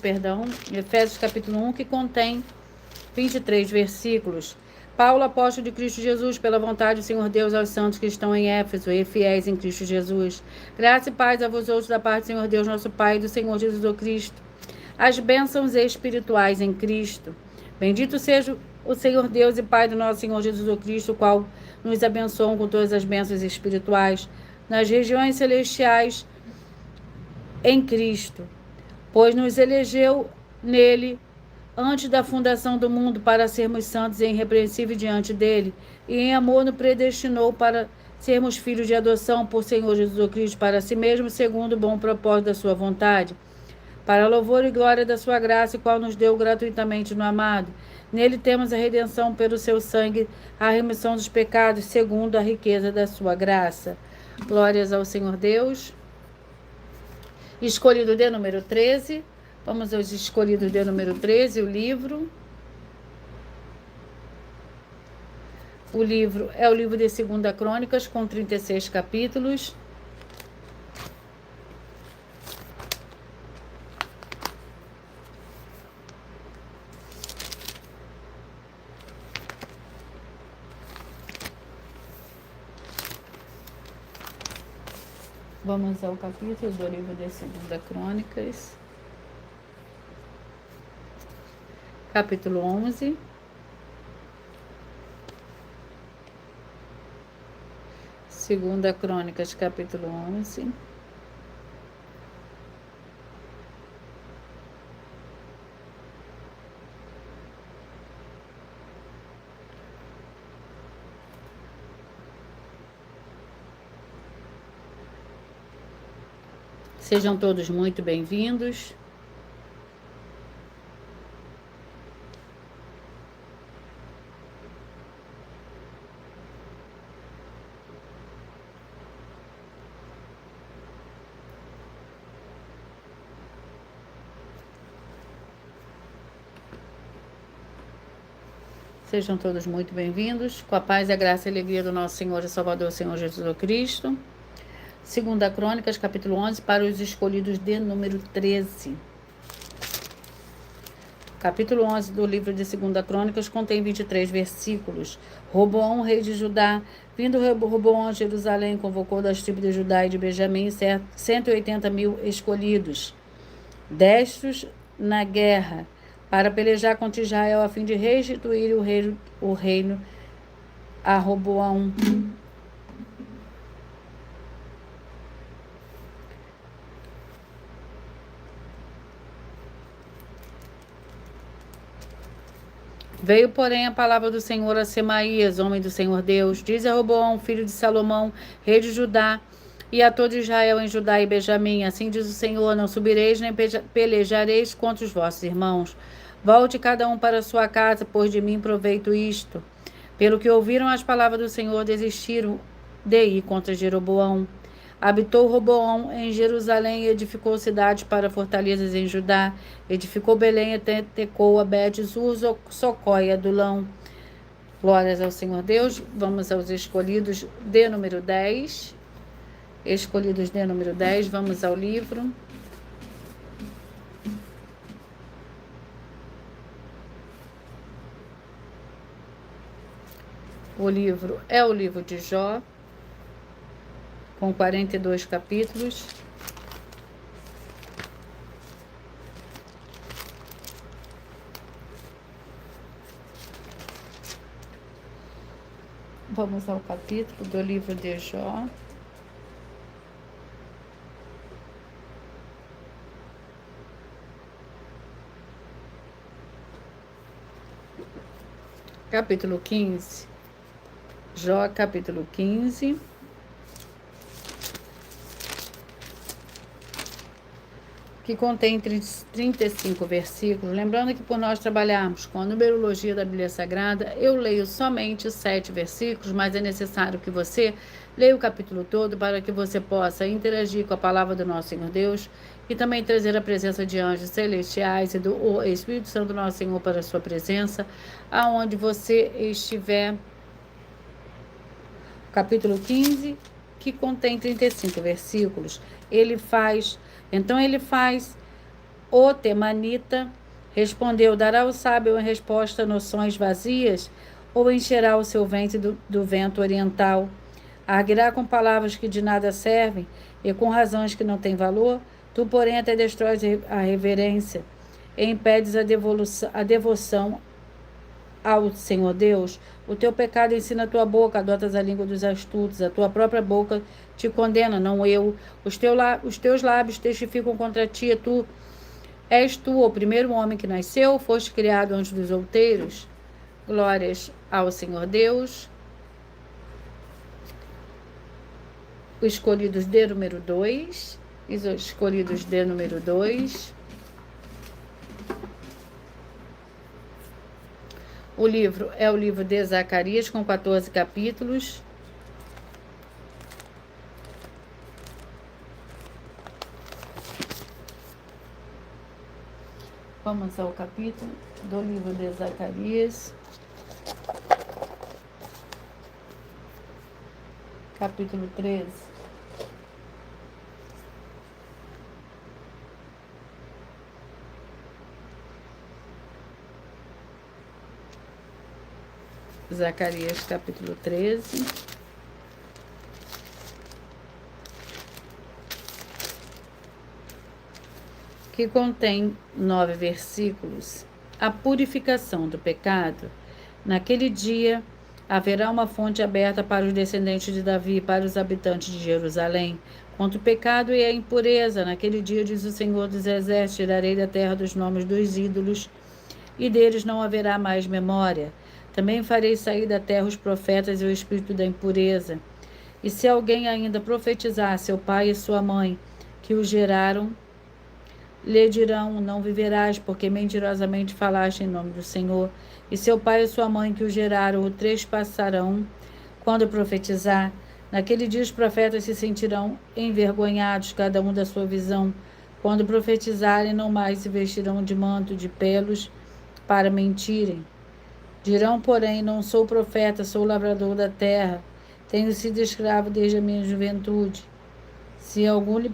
Efésios capítulo 1, que contém 23 versículos. Paulo, apóstolo de Cristo Jesus, pela vontade do Senhor Deus, aos santos que estão em Éfeso e fiéis em Cristo Jesus. Graça e paz a vós outros da parte do Senhor Deus, nosso Pai, e do Senhor Jesus o Cristo. As bênçãos espirituais em Cristo. Bendito seja o Senhor Deus e Pai do nosso Senhor Jesus o Cristo, o qual nos abençoa com todas as bênçãos espirituais nas regiões celestiais em Cristo, pois nos elegeu nele antes da fundação do mundo para sermos santos e irrepreensíveis diante dele, e em amor nos predestinou para sermos filhos de adoção por Senhor Jesus Cristo para si mesmo, segundo o bom propósito da sua vontade, para louvor e glória da sua graça, o qual nos deu gratuitamente no amado. Nele temos a redenção pelo seu sangue, a remissão dos pecados, segundo a riqueza da sua graça. Glórias ao Senhor Deus. Escolhido de número 13. Vamos aos escolhidos de número 13, o livro. O livro é o livro de 2 Crônicas, com 36 capítulos. Vamos ao capítulo do livro de 2 Crônicas. Capítulo 11. Segunda Crônicas, capítulo 11. Sejam todos muito bem-vindos. Sejam todos muito bem-vindos, com a paz, a graça e a alegria do nosso Senhor e Salvador, Senhor Jesus Cristo. 2 Crônicas, capítulo 11, para os escolhidos de número 13. Capítulo 11 do livro de 2 Crônicas contém 23 versículos. Roboão, rei de Judá, vindo Roboão a Jerusalém, convocou das tribos de Judá e de Benjamim 180.000 escolhidos, destros na guerra, para pelejar contra Israel, a fim de restituir o reino a Roboão. Veio, porém, a palavra do Senhor a Semaías, homem do Senhor Deus. Diz a Roboão, filho de Salomão, rei de Judá, e a todo Israel em Judá e Benjamim: assim diz o Senhor, não subireis nem pelejareis contra os vossos irmãos. Volte cada um para a sua casa, pois de mim proveito isto. Pelo que ouviram as palavras do Senhor, desistiram de ir contra Jeroboão. Habitou Roboão em Jerusalém e edificou cidades para fortalezas em Judá. Edificou Belém, Tecoa, Bet-zur, Socó e Adulão. Glórias ao Senhor Deus. Vamos aos escolhidos de número 10. Escolhidos de número 10. Vamos ao livro. O livro é o livro de Jó, com 42 capítulos. Vamos ao capítulo do livro de Jó. Capítulo 15. Jó, capítulo 15. Que contém 35 versículos. Lembrando que por nós trabalharmos com a numerologia da Bíblia Sagrada, eu leio somente 7 versículos, mas é necessário que você leia o capítulo todo para que você possa interagir com a palavra do nosso Senhor Deus e também trazer a presença de anjos celestiais e do Espírito Santo do nosso Senhor para a sua presença, aonde você estiver. Capítulo 15, que contém 35 versículos. Então ele faz, o temanita respondeu: dará ao sábio em resposta noções vazias, ou encherá o seu ventre do vento oriental? Arguirá com palavras que de nada servem e com razões que não têm valor? Tu, porém, até destróis a reverência e impedes a devoção ao Senhor Deus. O teu pecado ensina a tua boca, adotas a língua dos astutos, a tua própria boca te condena, não eu. Os teus lábios testificam contra ti, és tu o primeiro homem que nasceu, foste criado antes dos outeiros. Glórias ao Senhor Deus. Os escolhidos de número 2. Os escolhidos de número 2. O livro é o livro de Zacarias, com 14 capítulos. Vamos ao capítulo do livro de Zacarias. Capítulo 13. Zacarias, capítulo 13. Que contém 9 versículos. A purificação do pecado. Naquele dia haverá uma fonte aberta para os descendentes de Davi e para os habitantes de Jerusalém. Contra o pecado e a impureza, naquele dia, diz o Senhor dos Exércitos, tirarei da terra dos nomes dos ídolos, e deles não haverá mais memória. Também farei sair da terra os profetas e o espírito da impureza. E se alguém ainda profetizar, seu pai e sua mãe, que o geraram, lhe dirão: não viverás, porque mentirosamente falaste em nome do Senhor. E seu pai e sua mãe, que o geraram, o trespassarão quando profetizar. Naquele dia os profetas se sentirão envergonhados, cada um da sua visão. Quando profetizarem, não mais se vestirão de manto de pelos para mentirem. Dirão, porém: não sou profeta, sou lavrador da terra. Tenho sido escravo desde a minha juventude. Se alguém lhe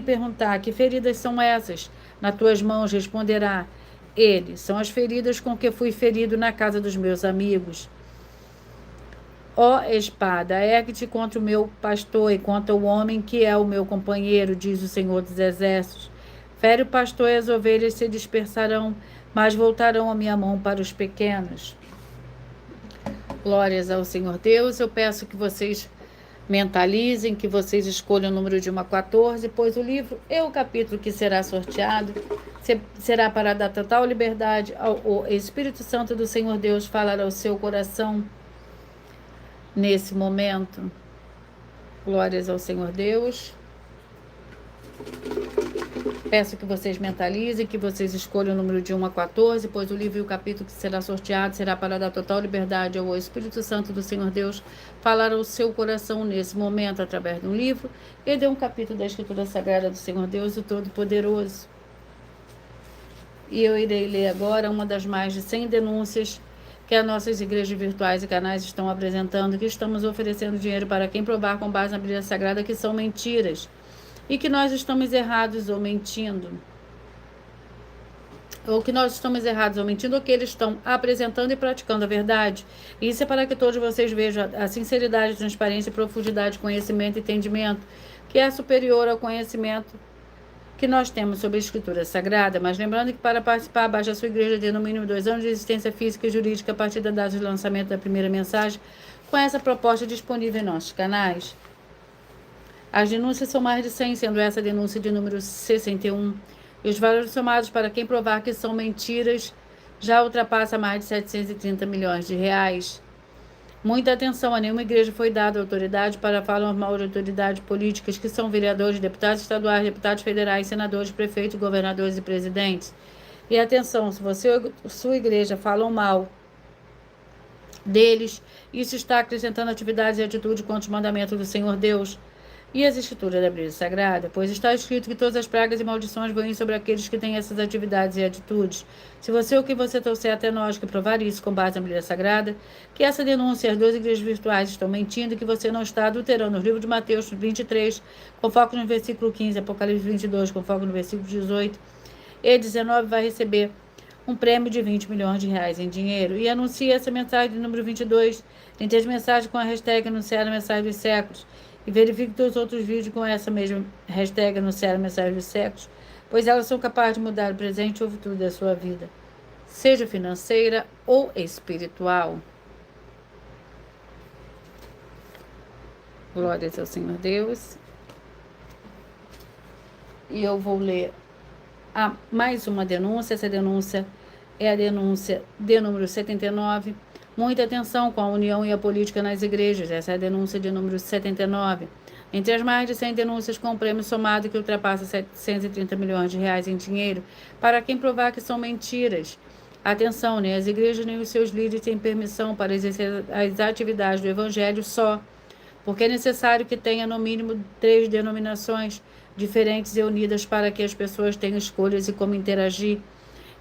perguntar, que feridas são essas nas tuas mãos, responderá ele: são as feridas com que fui ferido na casa dos meus amigos. Ó espada, ergue-te contra o meu pastor e contra o homem que é o meu companheiro, diz o Senhor dos Exércitos. Fere o pastor e as ovelhas se dispersarão, mas voltarão a minha mão para os pequenos. Glórias ao Senhor Deus. Eu peço que vocês mentalizem, que vocês escolham o número de 1 a 14, pois o livro é o capítulo que será sorteado será para dar total liberdade ao Espírito Santo do Senhor Deus falar ao seu coração nesse momento. Glórias ao Senhor Deus. Peço que vocês mentalizem, que vocês escolham o número de 1 a 14, pois o livro e o capítulo que será sorteado será para dar total liberdade ao Espírito Santo do Senhor Deus falar ao seu coração nesse momento, através de um livro e de um capítulo da Escritura Sagrada do Senhor Deus, o Todo-Poderoso. E eu irei ler agora uma das mais de 100 denúncias que as nossas igrejas virtuais e canais estão apresentando, que estamos oferecendo dinheiro para quem provar com base na Bíblia Sagrada que são mentiras e que nós estamos errados ou mentindo. Ou que nós estamos errados ou mentindo, ou que eles estão apresentando e praticando a verdade. Isso é para que todos vocês vejam a sinceridade, transparência, profundidade, conhecimento e entendimento, que é superior ao conhecimento que nós temos sobre a Escritura Sagrada. Mas lembrando que para participar, baixe a sua igreja ter no mínimo 2 anos de existência física e jurídica a partir da data de lançamento da primeira mensagem, com essa proposta disponível em nossos canais. As denúncias são mais de 100, sendo essa a denúncia de número 61. E os valores somados para quem provar que são mentiras já ultrapassa mais de 730 milhões de reais. Muita atenção, a nenhuma igreja foi dada autoridade para falar mal de autoridades políticas, que são vereadores, deputados estaduais, deputados federais, senadores, prefeitos, governadores e presidentes. E atenção, se você ou sua igreja falam mal deles, isso está acrescentando atividades e atitudes contra os mandamentos do Senhor Deus e as Escrituras da Bíblia Sagrada, pois está escrito que todas as pragas e maldições vão sobre aqueles que têm essas atividades e atitudes. Se você ou quem você trouxer até nós que provar isso com base na Bíblia Sagrada, que essa denúncia, as duas igrejas virtuais estão mentindo e que você não está adulterando, no livro de Mateus 23, com foco no versículo 15, Apocalipse 22, com foco no versículo 18 e 19, vai receber um prêmio de 20 milhões de reais em dinheiro. E anuncie essa mensagem de número 22, entre as mensagens com a hashtag anunciar a mensagem dos séculos. E verifique todos os outros vídeos com essa mesma hashtag anunciar a mensagem dos séculos, pois elas são capazes de mudar o presente ou o futuro da sua vida, seja financeira ou espiritual. Glórias ao Senhor Deus. E eu vou ler mais uma denúncia. Essa denúncia é a denúncia de número 79. Muita atenção com a união e a política nas igrejas. Essa é a denúncia de número 79. Entre as mais de 100 denúncias com um prêmio somado que ultrapassa 730 milhões de reais em dinheiro, para quem provar que são mentiras. Atenção, nem as igrejas nem os seus líderes têm permissão para exercer as atividades do Evangelho só, porque é necessário que tenha no mínimo 3 denominações diferentes e unidas para que as pessoas tenham escolhas e como interagir,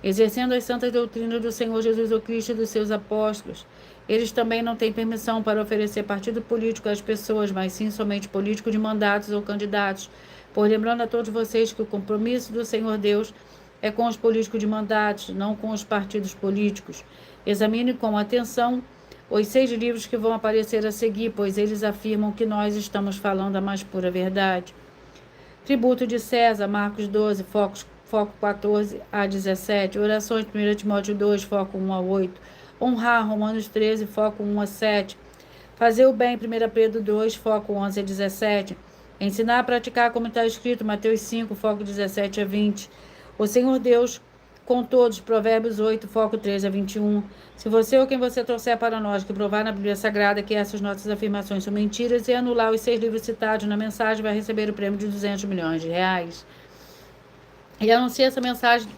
exercendo as santas doutrinas do Senhor Jesus o Cristo e dos seus apóstolos. Eles também não têm permissão para oferecer partido político às pessoas, mas sim somente político de mandatos ou candidatos. Pois lembrando a todos vocês que o compromisso do Senhor Deus é com os políticos de mandatos, não com os partidos políticos. Examine com atenção os 6 livros que vão aparecer a seguir, pois eles afirmam que nós estamos falando a mais pura verdade. Tributo de César, Marcos 12, foco 14 a 17, orações 1 Timóteo 2, foco 1 a 8, honrar, Romanos 13, foco 1 a 7, fazer o bem, 1 Pedro 2, foco 11 a 17, ensinar a praticar como está escrito, Mateus 5, foco 17 a 20, o Senhor Deus com todos, Provérbios 8, foco 13 a 21, se você ou quem você trouxer para nós que provar na Bíblia Sagrada que essas nossas afirmações são mentiras e anular os 6 livros citados na mensagem, vai receber o prêmio de 200 milhões de reais. E anuncie essa mensagem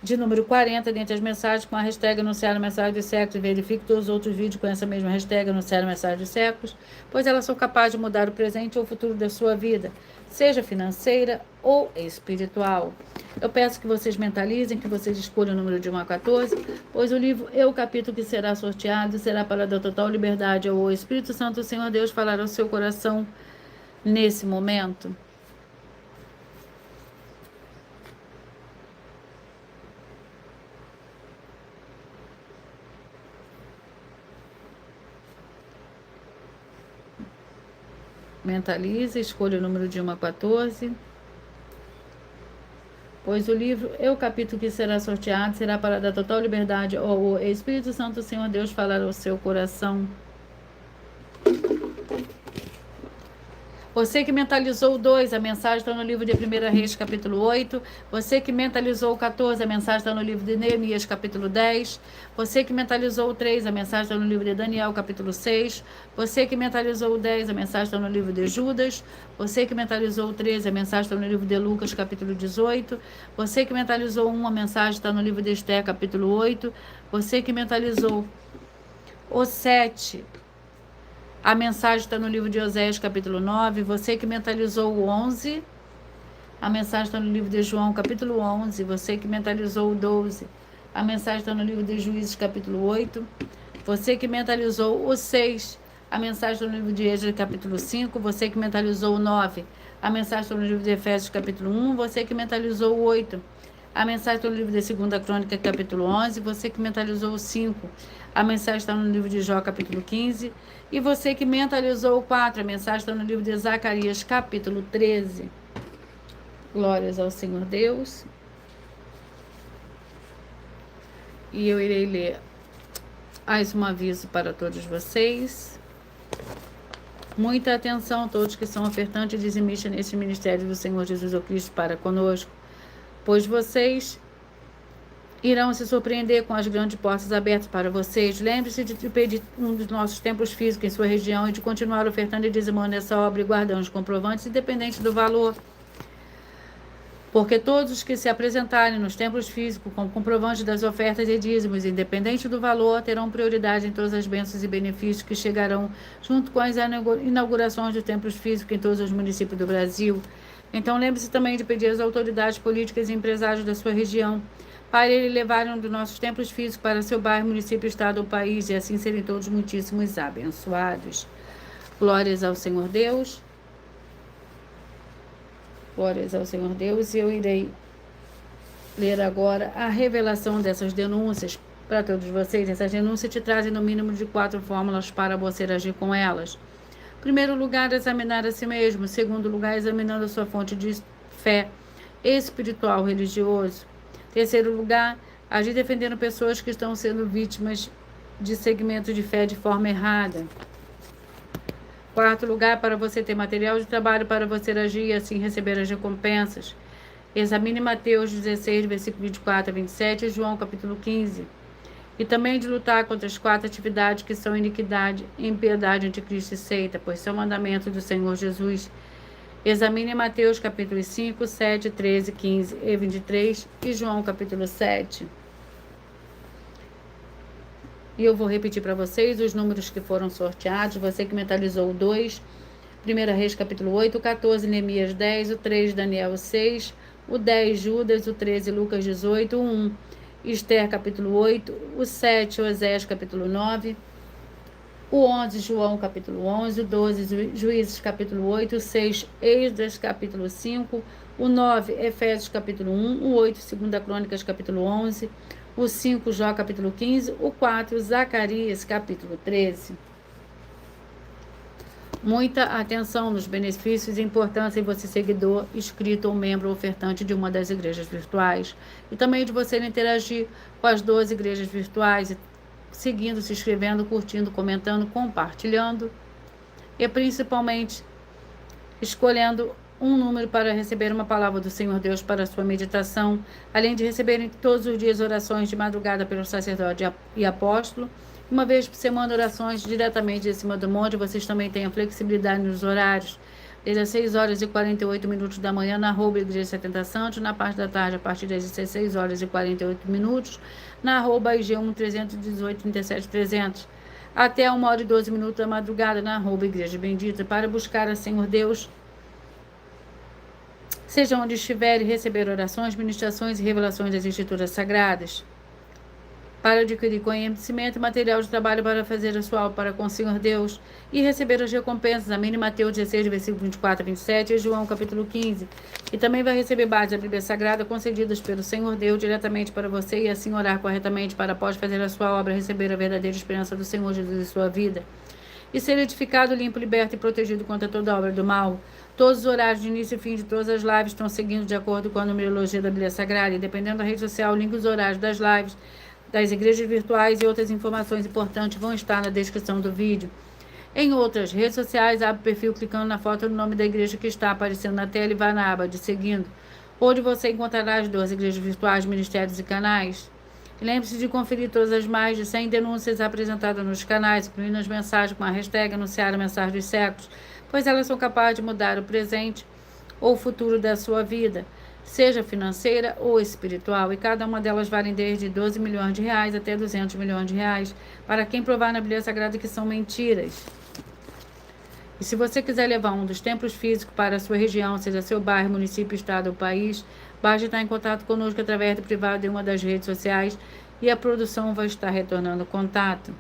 de número 40 dentre as mensagens com a hashtag anunciar a mensagem dos séculos, e verifique todos os outros vídeos com essa mesma hashtag anunciar a mensagem dos séculos, pois elas são capazes de mudar o presente ou o futuro da sua vida, seja financeira ou espiritual. Eu peço que vocês mentalizem, que vocês escolham o número de 1 a 14, pois o livro e o capítulo que será sorteado será para dar total liberdade ao Espírito Santo, o Senhor Deus, falar ao seu coração nesse momento. Mentalize, escolha o número de 1 a 14. Pois o livro e o capítulo que será sorteado será para dar total liberdade ao Espírito Santo, o Senhor Deus, falar ao seu coração. Você que mentalizou o 2, a mensagem está no livro de 1 Reis, capítulo 8. Você que mentalizou o 14, a mensagem está no livro de Neemias, capítulo 10. Você que mentalizou o 3, a mensagem está no livro de Daniel, capítulo 6. Você que mentalizou o 10, a mensagem está no livro de Judas. Você que mentalizou o 13, a mensagem está no livro de Lucas, capítulo 18. Você que mentalizou 1, a mensagem está no livro de Esther, capítulo 8. Você que mentalizou o 7, a mensagem está no livro de Oséias, capítulo 9. Você que mentalizou o 11, a mensagem está no livro de João, capítulo 11. Você que mentalizou o 12, a mensagem está no livro de Juízes, capítulo 8. Você que mentalizou o 6, a mensagem está no livro de Êxodo, capítulo 5. Você que mentalizou o 9, a mensagem está no livro de Efésios, capítulo 1. Você que mentalizou o 8, a mensagem está no livro de 2 Crônica, capítulo 11. Você que mentalizou o 5, a mensagem está no livro de Jó, capítulo 15. E você que mentalizou o 4, a mensagem está no livro de Zacarias, capítulo 13. Glórias ao Senhor Deus. E eu irei ler mais um aviso para todos vocês. Muita atenção, todos que são ofertantes e dizimistas neste ministério do Senhor Jesus Cristo para conosco, pois vocês irão se surpreender com as grandes portas abertas para vocês. Lembre-se de pedir um dos nossos templos físicos em sua região e de continuar ofertando e dizimando nessa obra e guardando os comprovantes, independente do valor. Porque todos os que se apresentarem nos templos físicos com comprovantes das ofertas e dízimos, independente do valor, terão prioridade em todas as bênçãos e benefícios que chegarão junto com as inaugurações de templos físicos em todos os municípios do Brasil. Então lembre-se também de pedir às autoridades políticas e empresários da sua região para eles levarem um dos nossos templos físicos para seu bairro, município, estado ou país, e assim serem todos muitíssimos abençoados. Glórias ao Senhor Deus. Glórias ao Senhor Deus. E eu irei ler agora a revelação dessas denúncias para todos vocês. Essas denúncias te trazem no mínimo de 4 fórmulas para você agir com elas. Primeiro lugar, examinar a si mesmo. Segundo lugar, examinando a sua fonte de fé espiritual, religioso. Terceiro lugar, agir defendendo pessoas que estão sendo vítimas de segmentos de fé de forma errada. Quarto lugar, para você ter material de trabalho para você agir e assim receber as recompensas. Examine Mateus 16, versículo 24 a 27 e João capítulo 15. E também de lutar contra as 4 atividades que são iniquidade, impiedade, anticristo e seita, pois são mandamentos do Senhor Jesus. Examine Mateus capítulo 5, 7, 13, 15 e 23 e João capítulo 7. E eu vou repetir para vocês os números que foram sorteados. Você que mentalizou o 2, 1 Reis capítulo 8, o 14 Neemias 10, o 3 Daniel 6, o 10 Judas, o 13 Lucas 18, o 1 Esther capítulo 8, o 7 Oséias capítulo 9, o 11 João capítulo 11, o 12 Juízes capítulo 8, o 6 Esdras capítulo 5, o 9 Efésios capítulo 1, o 8 2 Crônicas capítulo 11, o 5 Jó capítulo 15, o 4 Zacarias capítulo 13. Muita atenção nos benefícios e importância em você seguidor, inscrito ou membro ofertante de uma das igrejas virtuais. E também de você interagir com as 12 igrejas virtuais, seguindo, se inscrevendo, curtindo, comentando, compartilhando e principalmente escolhendo um número para receber uma palavra do Senhor Deus para a sua meditação, além de receberem todos os dias orações de madrugada pelo sacerdote e apóstolo. Uma vez por semana, orações diretamente de cima do monte. Vocês também têm a flexibilidade nos horários, desde as 6 horas e 48 minutos da manhã na @Igreja 70 Santos, na parte da tarde a partir das 16 horas e 48 minutos, na @IG1 318 37 300, até 1 hora e 12 minutos da madrugada na @Igreja Bendita, para buscar a Senhor Deus, seja onde estiver, e receber orações, ministrações e revelações das Escrituras Sagradas, para adquirir conhecimento e material de trabalho para fazer a sua obra para com o Senhor Deus e receber as recompensas. Amém. Mateus 16, versículo 24 a 27 e João capítulo 15. E também vai receber bases da Bíblia Sagrada concedidas pelo Senhor Deus diretamente para você e assim orar corretamente para, após fazer a sua obra, receber a verdadeira esperança do Senhor Jesus em sua vida e ser edificado, limpo, liberto e protegido contra toda obra do mal. Todos os horários de início e fim de todas as lives estão seguindo de acordo com a numerologia da Bíblia Sagrada, e dependendo da rede social, o link dos horários das lives das igrejas virtuais e outras informações importantes vão estar na descrição do vídeo. Em outras redes sociais, abre o perfil clicando na foto do nome da igreja que está aparecendo na tela e vá na aba de seguindo, onde você encontrará as 12 igrejas virtuais, ministérios e canais. Lembre-se de conferir todas as mais de 100 denúncias apresentadas nos canais, incluindo as mensagens com a hashtag anunciar a mensagem dos séculos, pois elas são capazes de mudar o presente ou o futuro da sua vida, seja financeira ou espiritual, e cada uma delas vale desde 12 milhões de reais até 200 milhões de reais, para quem provar na Bíblia Sagrada que são mentiras. E se você quiser levar um dos templos físicos para a sua região, seja seu bairro, município, estado ou país, basta estar em contato conosco através do privado de uma das redes sociais e a produção vai estar retornando o contato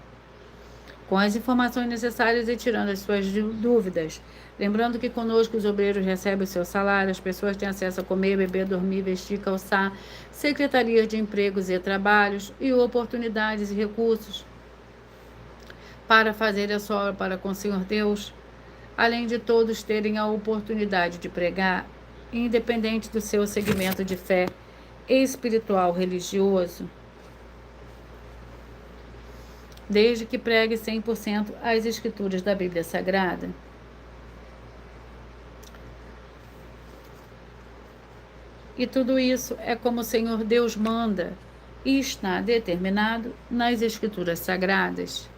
com as informações necessárias e tirando as suas dúvidas. Lembrando que conosco os obreiros recebem o seu salário, as pessoas têm acesso a comer, beber, dormir, vestir, calçar, secretarias de empregos e trabalhos e oportunidades e recursos para fazer a sua obra para com o Senhor Deus, além de todos terem a oportunidade de pregar, independente do seu segmento de fé espiritual religioso, desde que pregue 100% as escrituras da Bíblia Sagrada. E tudo isso é como o Senhor Deus manda e está determinado nas escrituras sagradas.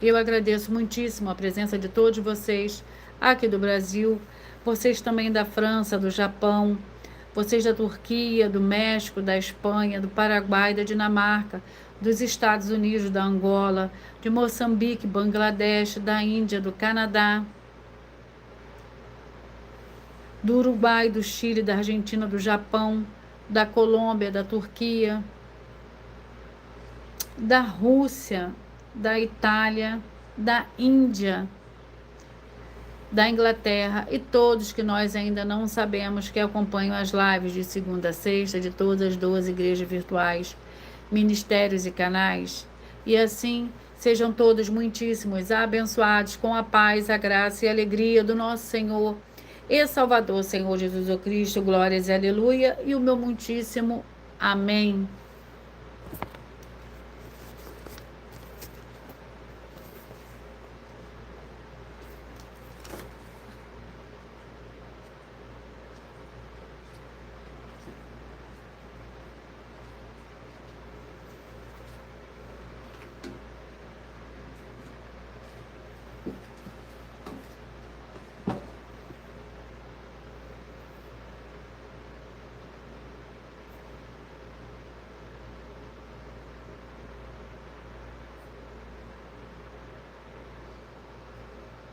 Eu agradeço muitíssimo a presença de todos vocês aqui do Brasil, vocês também da França, do Japão, vocês da Turquia, do México, da Espanha, do Paraguai, da Dinamarca, dos Estados Unidos, da Angola, de Moçambique, Bangladesh, da Índia, do Canadá, do Uruguai, do Chile, da Argentina, do Japão, da Colômbia, da Turquia, da Rússia, da Itália, da Índia, da Inglaterra e todos que nós ainda não sabemos que acompanham as lives de segunda a sexta de todas as 12 igrejas virtuais, ministérios e canais. E assim, sejam todos muitíssimos abençoados com a paz, a graça e a alegria do nosso Senhor e Salvador, Senhor Jesus Cristo. Glórias e aleluia. E o meu muitíssimo amém.